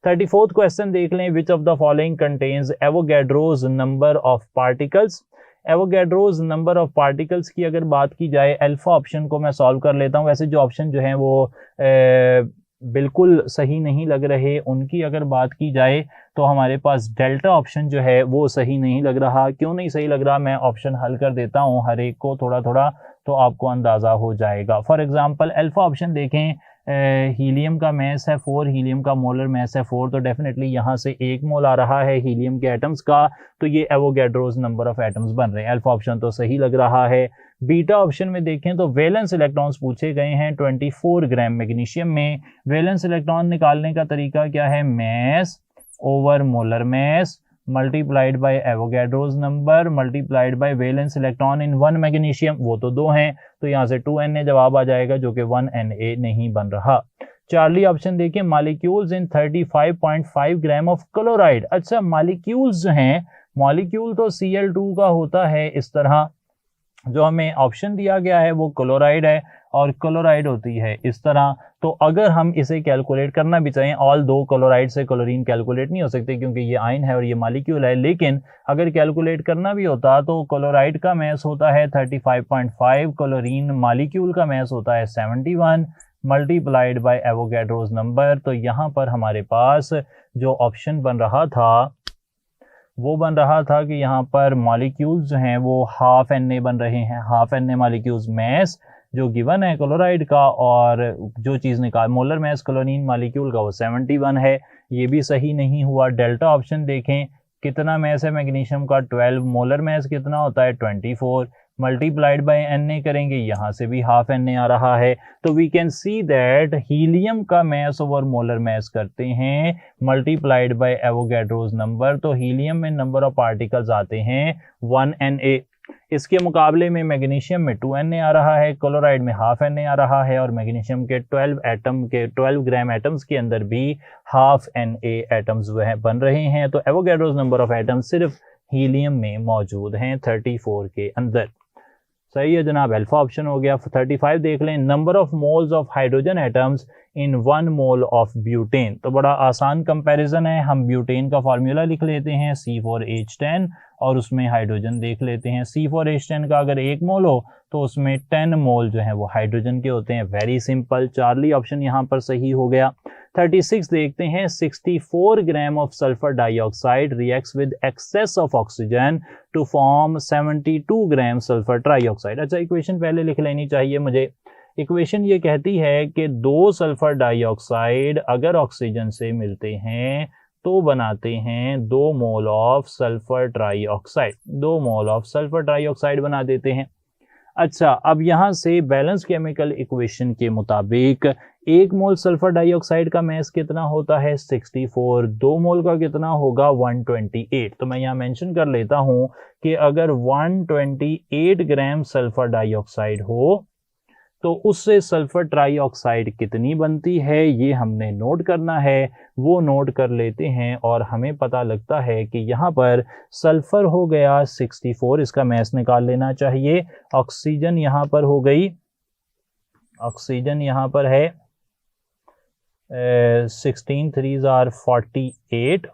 34th क्वेश्चन देख लें, विच of the following contains Avogadro's number of particles. Avogadro's number of particles की अगर बात की जाए, अल्फा ऑप्शन को मैं सॉल्व कर लेता हूँ। वैसे जो ऑप्शन जो है वो बिल्कुल सही नहीं लग रहे, उनकी अगर बात की जाए तो हमारे पास डेल्टा ऑप्शन जो है वो सही नहीं लग रहा। क्यों नहीं सही लग रहा, मैं ऑप्शन हल कर देता हूँ हर एक को थोड़ा थोड़ा, तो आपको अंदाज़ा हो जाएगा। फॉर एग्जांपल अल्फा ऑप्शन देखें, हीलियम का मैस है 4, हीलियम का मोलर मैस है 4, तो डेफिनेटली यहाँ से 1 मोल आ रहा है हीलियम के एटम्स का, तो ये एवोगैड्रोस नंबर ऑफ एटम्स बन रहे हैं। अल्फा ऑप्शन तो सही लग रहा है। बीटा ऑप्शन में देखें तो वैलेंस इलेक्ट्रॉन्स पूछे गए हैं 24 ग्राम मैग्नीशियम में। वैलेंस इलेक्ट्रॉन निकालने का तरीका क्या है, mass over molar mass multiplied by Avogadro's number multiplied by valence electron in 1 magnesium, वो तो 2 हैं, तो यहाँ से 2Na जवाब आ जाएगा जो कि 1Na नहीं बन रहा। चार्ली ऑप्शन देखिए, molecules in 35.5 gram of chloride. अच्छा, मॉलिक्यूल्स जो हैं, मॉलिक्यूल तो Cl2 का होता है इस तरह, जो हमें ऑप्शन दिया गया है वो क्लोराइड है और क्लोराइड होती है इस तरह। तो अगर हम इसे कैलकुलेट करना भी चाहें, ऑल दो क्लोराइड से क्लोरीन कैलकुलेट नहीं हो सकते क्योंकि ये आयन है और ये मॉलिक्यूल है, लेकिन अगर कैलकुलेट करना भी होता तो क्लोराइड का मैस होता है 35.5, क्लोरीन मॉलिक्यूल का मैस होता है 71 मल्टीप्लाइड बाय एवोगैड्रोस नंबर। तो यहाँ पर हमारे पास जो ऑप्शन बन रहा था वो बन रहा था कि यहाँ पर मॉलिक्यूल्स जो हैं वो हाफ Na बन रहे हैं, हाफ Na मॉलिक्यूल्स मैस जो गिवन है क्लोराइड का, और जो चीज़ निकाल मोलर मैस क्लोरीन मॉलिक्यूल का वो 71 है, ये भी सही नहीं हुआ। डेल्टा ऑप्शन देखें, कितना मैस है मैग्नीशियम का 12, मोलर मैस कितना होता है 24, मल्टीप्लाइड बाय Na करेंगे, यहाँ से भी हाफ Na आ रहा है। तो we can see that helium का मैस ओवर मोलर मैस करते हैं मल्टीप्लाइड बाय एवोगैड्रोस नंबर, तो हीलियम में नंबर ऑफ पार्टिकल्स आते हैं 1Na। इसके मुकाबले में मैग्नीशियम में 2Na आ रहा है, क्लोराइड में हाफ Na आ रहा है, और मैग्नीशियम के 12 ग्राम एटम्स के अंदर भी हाफ Na एटम्स वह बन रहे हैं। तो एवोगैड्रोस नंबर ऑफ एटम्स सिर्फ हीलियम में मौजूद हैं 34 के अंदर। सही है जनाब, अल्फा ऑप्शन हो गया। 35 देख लें, number of moles of hydrogen atoms in 1 mole of butane. तो बड़ा आसान कंपैरिजन है, हम ब्यूटेन का फार्मूला लिख लेते हैं C4H10 और उसमें हाइड्रोजन देख लेते हैं। C4H10 का अगर 1 मोल हो तो उसमें 10 मोल जो है वो हाइड्रोजन के होते हैं। वेरी सिंपल, चार्ली ऑप्शन यहाँ पर सही हो गया। 36 देखते हैं, 64 gram of sulphur dioxide reacts with excess of oxygen to form 72 gram sulphur trioxide. अच्छा, इक्वेशन पहले लिख लेनी चाहिए मुझे। इक्वेशन ये कहती है कि 2 सल्फर डाइऑक्साइड अगर ऑक्सीजन से मिलते हैं तो बनाते हैं 2 mole of sulphur trioxide, 2 mole of sulphur trioxide बना देते हैं। अच्छा, अब यहाँ से बैलेंस केमिकल इक्वेशन के मुताबिक 1 मोल सल्फर डाइऑक्साइड का मैस कितना होता है 64, 2 मोल का कितना होगा 128। तो मैं यहाँ मेंशन कर लेता हूँ कि अगर 128 ग्राम सल्फर डाइऑक्साइड हो तो उससे सल्फर ट्राइऑक्साइड कितनी बनती है ये हमने नोट करना है। वो नोट कर लेते हैं और हमें पता लगता है कि यहाँ पर सल्फर हो गया 64, इसका मैस निकाल लेना चाहिए। ऑक्सीजन यहाँ पर हो गई, ऑक्सीजन यहाँ पर है 16 3s are 48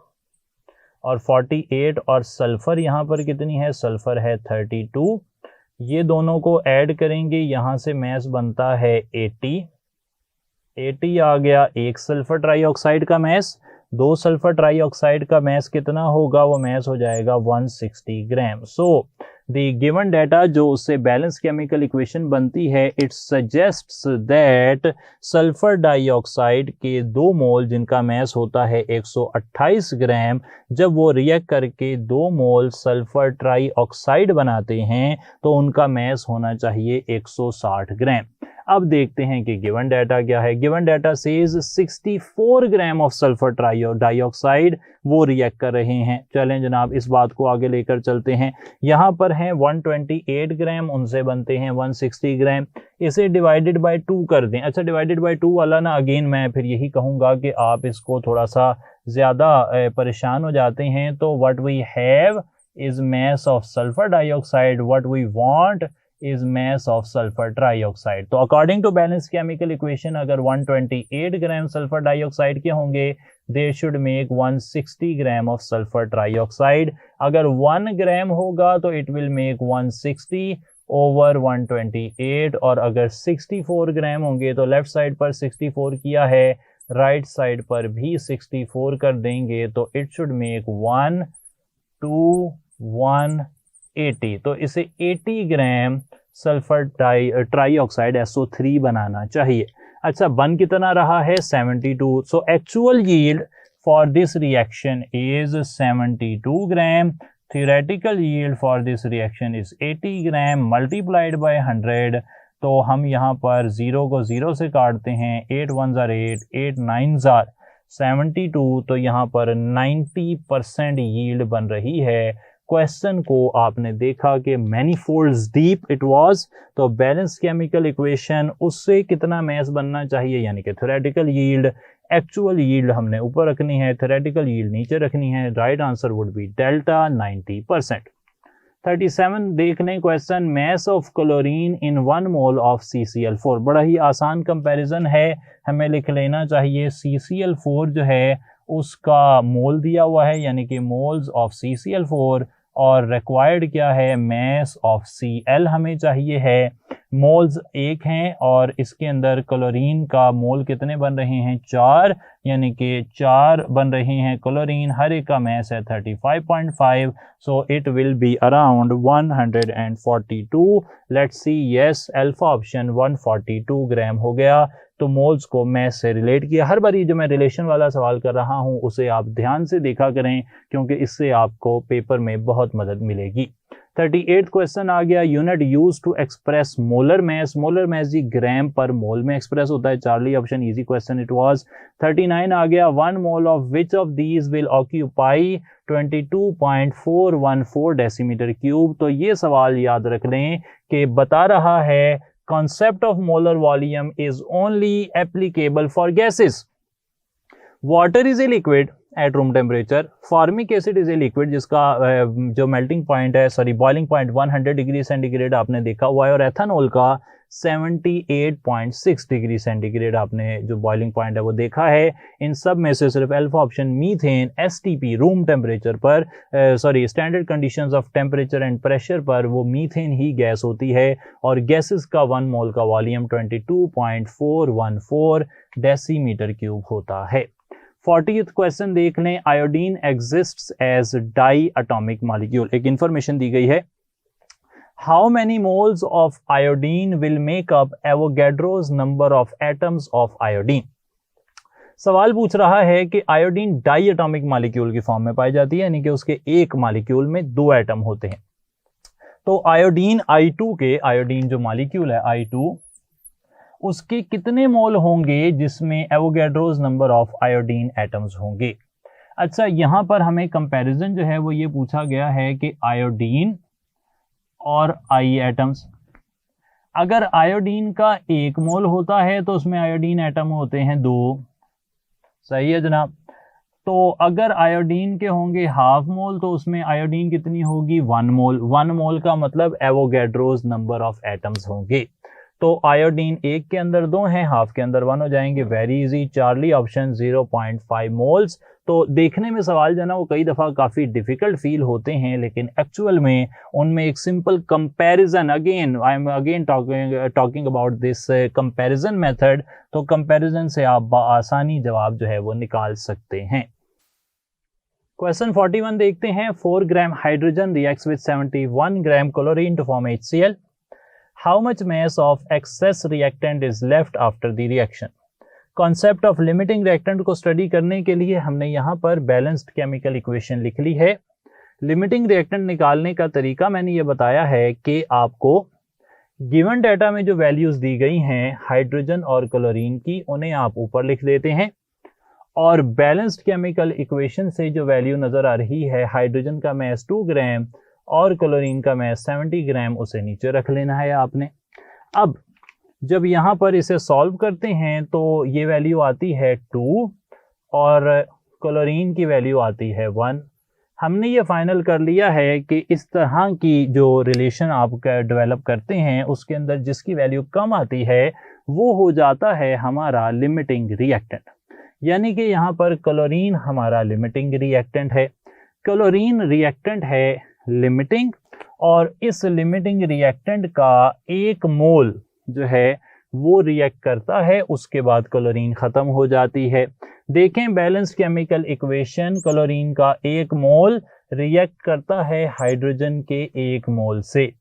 और 48 और सल्फर यहाँ पर कितनी है, सल्फर है 32। ये दोनों को ऐड करेंगे, यहाँ से मैस बनता है 80 आ गया। 1 सल्फर ट्राइऑक्साइड का मैस, 2 सल्फर ट्राइऑक्साइड का मैस कितना होगा, वो मैस हो जाएगा 160 ग्राम। सो द गिवन डाटा जो उससे बैलेंस केमिकल इक्वेशन बनती है, it suggests that sulphur dioxide के 2 मोल जिनका मैस होता है 128 ग्राम, जब वो रिएक्ट करके 2 मोल सल्फर ट्राइऑक्साइड बनाते हैं तो उनका मैस होना चाहिए 160 ग्राम। अब देखते हैं कि गिवन डाटा क्या है। Given data says 64 gram of sulphur dioxide वो रिएक्ट कर रहे हैं। चलें जनाब, इस बात को आगे लेकर चलते हैं। यहाँ पर हैं 128 ग्राम, उनसे बनते हैं 160 ग्राम। इसे डिवाइडेड बाय 2 कर दें। अच्छा, डिवाइडेड बाय 2 वाला ना, अगेन मैं फिर यही कहूँगा कि आप इसको थोड़ा सा ज़्यादा परेशान हो जाते हैं। तो what we have is mass of sulphur dioxide, what we want is mass of sulfur trioxide। तो according to balance chemical equation अगर 128 ग्राम सल्फर डाइऑक्साइड के होंगे, they should make 160 gram of sulphur trioxide. अगर 1 ग्राम होगा तो it will make 160 over 128, और अगर 64 ग्राम होंगे तो लेफ्ट साइड पर 64 किया है, राइट साइड पर भी 64 कर देंगे तो it should make 1 to 180। तो इसे 80 ग्राम सल्फर ट्राइऑक्साइड SO3 बनाना चाहिए। अच्छा, बन कितना रहा है 72। So actual yield for this reaction is 72 gram, theoretical yield for this reaction is 80 gram multiplied by 100। तो हम यहाँ पर 0 को 0 से काटते हैं, 8 1 जार 8, 8 9 जार 72। तो यहाँ पर 90% यील्ड बन रही है। क्वेश्चन को आपने देखा कि मैनीफोल्ड्स डीप इट वाज, तो बैलेंस केमिकल इक्वेशन उससे कितना मैस बनना चाहिए, यानी कि थ्योरेटिकल यील्ड। एक्चुअल यील्ड हमने ऊपर रखनी है, थ्योरेटिकल यील्ड नीचे रखनी है। Right answer would be delta 90%। 37 देख लें question, mass of chlorine in 1 mole of CCl4। बड़ा ही आसान कंपैरिजन है, हमें लिख लेना चाहिए CCl4 जो है उसका मोल दिया हुआ है, यानी कि मोल्स ऑफ CCl4, और रिक्वायर्ड क्या है, मैस ऑफ Cl हमें चाहिए है। मोल्स 1 हैं और इसके अंदर क्लोरीन का मोल कितने बन रहे हैं, 4, यानी कि 4 बन रहे हैं क्लोरीन। हर एक का मैस है 35.5। So it will be around 142। Let's see, yes, alpha option 142 ग्राम हो गया। तो मोल्स को मैस से रिलेट किया। हर बार जो मैं रिलेशन वाला सवाल कर रहा हूं उसे आप ध्यान से देखा करें, क्योंकि इससे आपको पेपर में बहुत मदद मिलेगी। 38 क्वेश्चन आ गया, unit use to express molar mass. Molar mass जी ग्राम पर मोल में एक्सप्रेस होता है। Charlie option, easy question it was. 39 आ गया, 1 mole of which of these will occupy 22.414 decimetre cube. तो ये सवाल याद रख लें कि बता रहा है concept of molar volume is only applicable for gases. Water is a liquid at room temperature. Formic acid is a liquid जिसका जो melting point है, sorry boiling point 100 degree centigrade आपने देखा हुआ है, और एथेनॉल का 78.6 डिग्री सेंटीग्रेड आपने जो बॉइलिंग पॉइंट है वो देखा है। इन सब में से सिर्फ alpha option methane STP room temperature पर, sorry standard conditions of temperature and pressure पर वो मीथेन ही गैस होती है, और गैसेस का 1 मोल का वॉल्यूम 22.414 डेसीमीटर क्यूब होता है। 40th क्वेश्चन देख लें, iodine exists as diatomic molecule. एक इंफॉर्मेशन दी गई है, How many moles of iodine will make up Avogadro's number of atoms of iodine? सवाल पूछ रहा है कि आयोडीन डाई एटॉमिक मॉलिक्यूल की फॉर्म में पाई जाती है, यानी कि उसके एक मॉलिक्यूल में 2 एटम होते हैं। तो आयोडीन I2 के, आयोडीन जो मॉलिक्यूल है I2, उसके कितने मोल होंगे जिसमें Avogadro's number of iodine atoms होंगे। अच्छा, यहां पर हमें कंपैरिजन जो है वो ये पूछा गया है कि आयोडीन और I एटम्स, अगर आयोडीन का 1 मोल होता है तो उसमें आयोडीन एटम होते हैं 2, सही है जनाब। तो अगर आयोडीन के होंगे हाफ मोल तो उसमें आयोडीन कितनी होगी, 1 मोल। 1 मोल का मतलब एवोगैड्रोज नंबर ऑफ एटम्स होंगे। तो आयोडीन 1 के अंदर 2 हैं, हाफ के अंदर 1 हो जाएंगे। Very easy, Charlie option 0.5 moles. तो देखने में सवाल जो है ना वो कई दफ़ा काफ़ी डिफिकल्ट फील होते हैं, लेकिन एक्चुअल में उनमें एक simple comparison, again I am again talking about this comparison method. तो कंपैरिजन से आप बआसानी जवाब जो है वो निकाल सकते हैं। क्वेश्चन 41 देखते हैं, 4 gram hydrogen reacts with 71 gram chlorine to form HCl. How much mass of excess reactant is left after the reaction? Concept of limiting reactant को स्टडी करने के लिए हमने यहाँ पर बैलेंस्ड केमिकल इक्वेशन लिख ली है। लिमिटिंग रिएक्टेंट निकालने का तरीका मैंने ये बताया है कि आपको गिवन डाटा में जो वैल्यूज दी गई हैं हाइड्रोजन और क्लोरीन की, उन्हें आप ऊपर लिख देते हैं, और बैलेंस्ड केमिकल इक्वेशन से जो वैल्यू नजर आ रही है हाइड्रोजन का मैस 2 ग्राम और क्लोरीन का मैस 70 ग्राम, उसे नीचे रख लेना है आपने। अब जब यहाँ पर इसे सॉल्व करते हैं तो ये वैल्यू आती है 2 और क्लोरीन की वैल्यू आती है 1। हमने ये फाइनल कर लिया है कि इस तरह की जो रिलेशन आप डेवलप करते हैं उसके अंदर जिसकी वैल्यू कम आती है वो हो जाता है हमारा लिमिटिंग रिएक्टेंट, यानी कि यहाँ पर क्लोरीन हमारा लिमिटिंग रिएक्टेंट है। क्लोरीन रिएक्टेंट है लिमिटिंग, और इस लिमिटिंग रिएक्टेंट का 1 मोल जो है वो रिएक्ट करता है, उसके बाद क्लोरीन खत्म हो जाती है। देखें बैलेंस्ड केमिकल इक्वेशन, क्लोरीन का 1 मोल रिएक्ट करता है हाइड्रोजन के 1 मोल से।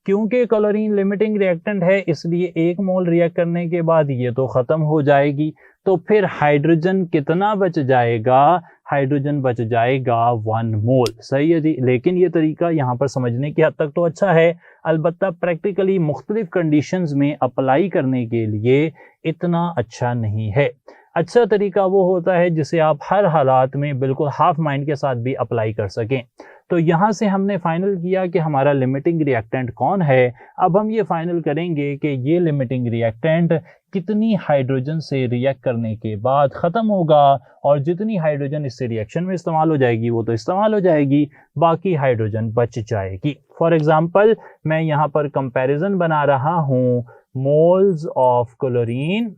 क्योंकि क्लोरीन लिमिटिंग रिएक्टेंट है इसलिए 1 मोल रिएक्ट करने के बाद ये तो खत्म हो जाएगी, तो फिर हाइड्रोजन कितना बच जाएगा, हाइड्रोजन बच जाएगा 1 मोल। सही है जी। लेकिन ये तरीका यहाँ पर समझने की हद तक तो अच्छा है, अलबत्ता प्रैक्टिकली मुख्तलिफ कंडीशंस में अप्लाई करने के लिए इतना अच्छा नहीं है। अच्छा तरीका वो होता है जिसे आप हर हालात में बिल्कुल हाफ माइंड के साथ भी अप्लाई कर सकें। तो यहाँ से हमने फाइनल किया कि हमारा लिमिटिंग रिएक्टेंट कौन है। अब हम ये फाइनल करेंगे कि ये लिमिटिंग रिएक्टेंट कितनी हाइड्रोजन से रिएक्ट करने के बाद ख़त्म होगा, और जितनी हाइड्रोजन इससे रिएक्शन में इस्तेमाल हो जाएगी वो तो इस्तेमाल हो जाएगी, बाकी हाइड्रोजन बच जाएगी। फॉर एग्जांपल मैं यहाँ पर कंपैरिजन बना रहा हूँ मोल्स ऑफ क्लोरीन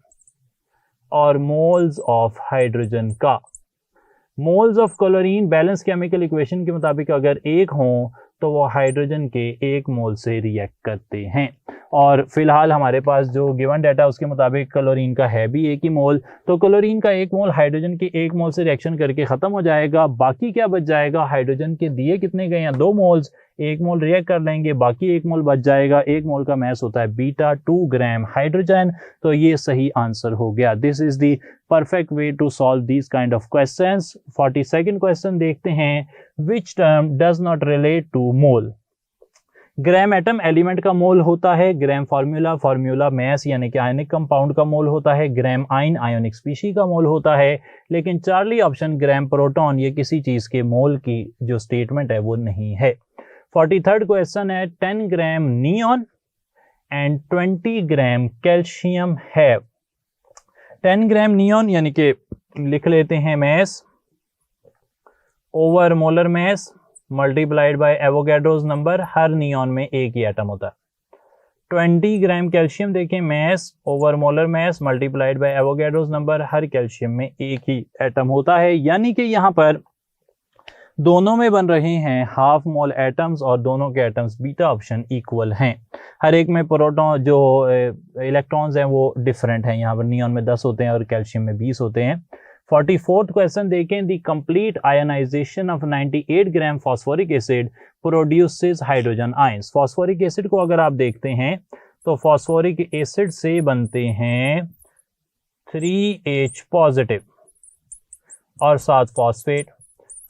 और मोल्स ऑफ हाइड्रोजन का। Moles of chlorine balance chemical equation के मुताबिक अगर 1 हो तो वो हाइड्रोजन के 1 मोल से रिएक्ट करते हैं, और फिलहाल हमारे पास जो गिवन डाटा उसके मुताबिक क्लोरीन का है भी 1 ही मोल, तो क्लोरीन का 1 मोल हाइड्रोजन के 1 मोल से रिएक्शन करके खत्म हो जाएगा। बाकी क्या बच जाएगा, हाइड्रोजन के दिए कितने गए हैं 2 मोल्स, 1 मोल रिएक्ट कर लेंगे, बाकी 1 मोल बच जाएगा। 1 मोल का मैस होता है बीटा 2 ग्राम हाइड्रोजन। तो ये सही आंसर हो गया। This is the perfect way to solve these kind of questions. 42nd question देखते हैं, which term does not relate to mole. Gram atom element का मोल होता है, ग्राम फार्मूला मैस यानी कि आयनिक कंपाउंड का मोल होता है, ग्राम आइन आयोनिक स्पीशी का मोल होता है, लेकिन चार्ली ऑप्शन ग्राम प्रोटॉन ये किसी चीज के मोल की जो स्टेटमेंट है वो नहीं है। 43rd क्वेश्चन है, 10 gram neon and 20 gram calcium है। 10 ग्राम नियॉन यानी कि लिख लेते हैं mass over molar mass multiplied by Avogadro's number, हर नियॉन में एक ही एटम होता है। 20 ग्राम कैल्शियम देखें, mass over molar mass multiplied by Avogadro's number, हर कैल्शियम में एक ही एटम होता है, यानी कि यहाँ पर दोनों में बन रहे हैं हाफ मोल एटम्स और दोनों के एटम्स बीटा ऑप्शन इक्वल हैं। हर एक में प्रोटॉन जो इलेक्ट्रॉन्स हैं वो डिफरेंट हैं, यहाँ पर नियॉन में 10 होते हैं और कैल्शियम में 20 होते हैं। 44th क्वेश्चन देखें, the complete ionisation of 98 gram phosphoric acid produces hydrogen ions. Phosphoric acid को अगर आप देखते हैं तो फॉस्फोरिक एसिड से बनते हैं 3H पॉजिटिव और 7 फॉस्फेट।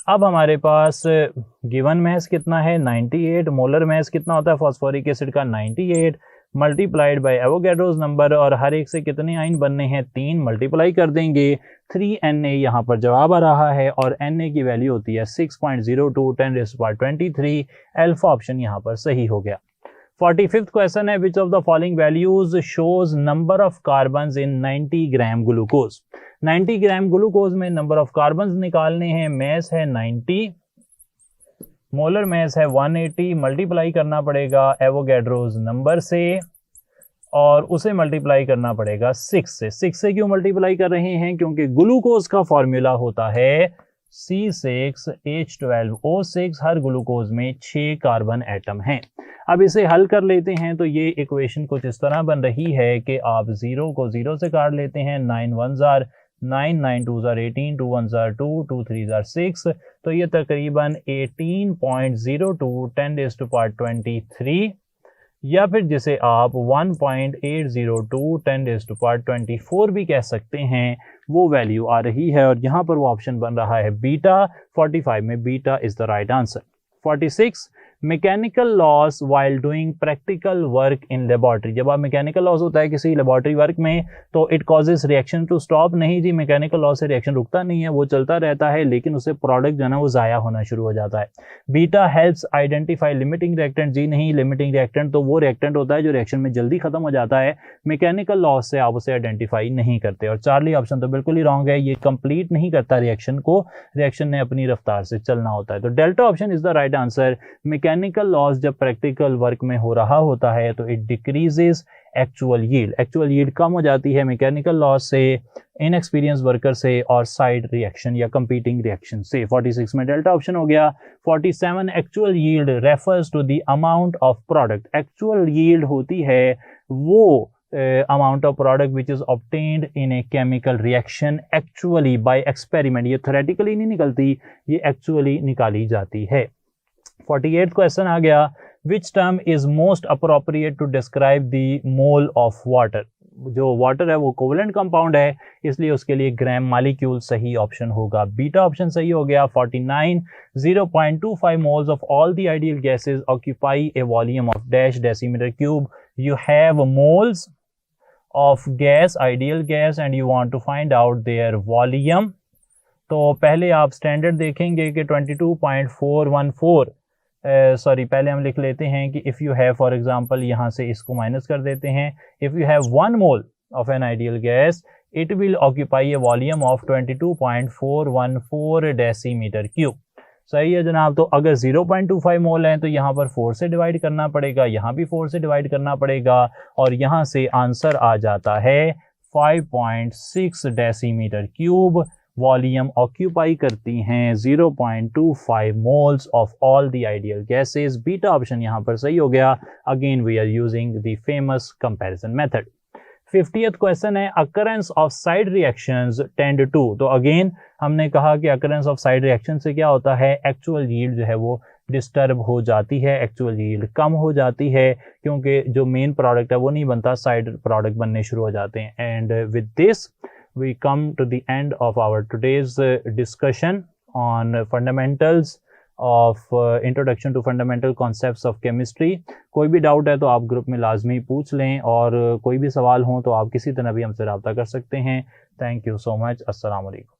अब हमारे पास गिवन मैस कितना है 98, मोलर मैस कितना होता है फॉस्फोरिक एसिड का 98 मल्टीप्लाइड बाय एवोगैड्रोस नंबर, और हर एक से कितने आयन बनने हैं 3, मल्टीप्लाई कर देंगे 3Na यहाँ पर जवाब आ रहा है, और Na की वैल्यू होती है 6.02 10⁻23। अल्फा ऑप्शन यहाँ पर सही हो गया। 45th क्वेश्चन है, विच of the following values shows number of carbons in 90 gram glucose. 90 gram glucose में नंबर ऑफ कार्बन्स निकालने हैं, मैस है 90, मोलर मैस है 180, मल्टीप्लाई करना पड़ेगा एवोगैड्रोस नंबर से और उसे मल्टीप्लाई करना पड़ेगा 6 से। 6 से क्यों मल्टीप्लाई कर रहे हैं, क्योंकि ग्लूकोज का फॉर्मूला होता है C6H12O6, हर ग्लूकोज में 6 कार्बन एटम हैं। अब इसे हल कर लेते हैं तो ये इक्वेशन कुछ इस तरह बन रही है कि आप 0 को 0 से काट लेते हैं, 9 1s are 9, 9 2s are 18, 2 1s are 2, 2 3s are 6, तो ये तकरीबन 18.02 10⁻23, या फिर जिसे आप 1.802 10⁻24 भी कह सकते हैं, वो वैल्यू आ रही है, और यहाँ पर वो ऑप्शन बन रहा है बीटा। 45 में beta is the right answer. 46 mechanical loss while doing practical work in laboratory. जब आप मैकेनिकल लॉस होता है किसी लेबोरेटरी वर्क में तो it causes reaction to stop. नहीं जी, मैकेनिकल लॉस से रिएक्शन रुकता नहीं है, वो चलता रहता है, लेकिन उससे प्रोडक्ट जो है ना वो ज़ाया होना शुरू हो जाता है। Beta helps identify limiting reactant. जी नहीं, लिमिटिंग रिएक्टेंट तो वो रिएक्टेंट होता है जो रिएक्शन में जल्दी खत्म हो जाता है, मैकेनिकल लॉस से आप उसे आइडेंटिफाई नहीं करते। और चार्ली ऑप्शन तो बिल्कुल ही रॉन्ग है, ये कंप्लीट नहीं करता रिएक्शन को, रिएक्शन ने अपनी रफ्तार से चलना होता है। तो delta option is the right answer. Mechanical loss जब प्रैक्टिकल वर्क में हो रहा होता है तो it decreases actual yield. Actual yield कम हो जाती है मैकेनिकल लॉस से, इनएक्सपीरियंस वर्कर से और साइड रिएक्शन या कंपीटिंग रिएक्शन से। 46 में डेल्टा ऑप्शन हो गया। 47 actual yield refers to the amount of product. Actual yield होती है वो amount of product which is obtained in a chemical reaction actually by experiment। ये theoretically नहीं निकलती, ये actually निकाली जाती है। 48th क्वेश्चन आ गया, which term is most appropriate to describe the mole of water. जो वाटर है वो कोवलेंट कंपाउंड है, इसलिए उसके लिए ग्राम मालिक्यूल सही ऑप्शन होगा। बीटा ऑप्शन सही हो गया। 49 0.25 moles of all the ideal gases occupy a volume of dash decimeter cube. You have moles of gas, ideal gas, and you want to find out their volume. तो पहले आप standard देखेंगे कि 22.414 sorry पहले हम लिख लेते हैं कि if you have for example यहाँ से इसको माइनस कर देते हैं। If you have 1 mole of an ideal gas it will occupy A volume of 22.414 decimetre cube. सही है जनाब। तो अगर 0.25 मोल है तो यहाँ पर 4 से डिवाइड करना पड़ेगा, यहाँ भी 4 से डिवाइड करना पड़ेगा, और यहाँ से आंसर आ जाता है 5.6 डेसीमीटर क्यूब। वॉल्यूम ऑक्यूपाई करती हैं 0.25 moles of all the ideal gases. Beta option यहाँ पर सही हो गया। Again we are using the famous comparison method. 50th question है occurrence of side reactions tend to. तो अगेन हमने कहा कि अकरेंस ऑफ साइड रिएक्शन से क्या होता है, एक्चुअल यील्ड जो है वो डिस्टर्ब हो जाती है, एक्चुअल यील्ड कम हो जाती है, क्योंकि जो मेन प्रोडक्ट है वो नहीं बनता, साइड प्रोडक्ट बनने शुरू हो जाते हैं। And with this we come to the end of our today's discussion on fundamentals of introduction to fundamental concepts of chemistry। कोई भी डाउट है तो आप ग्रुप में लाजमी पूछ लें, और कोई भी सवाल हो तो आप किसी तरह भी हमसे रब्ता कर सकते हैं। Thank you so much. अस्सलाम वालेकुम।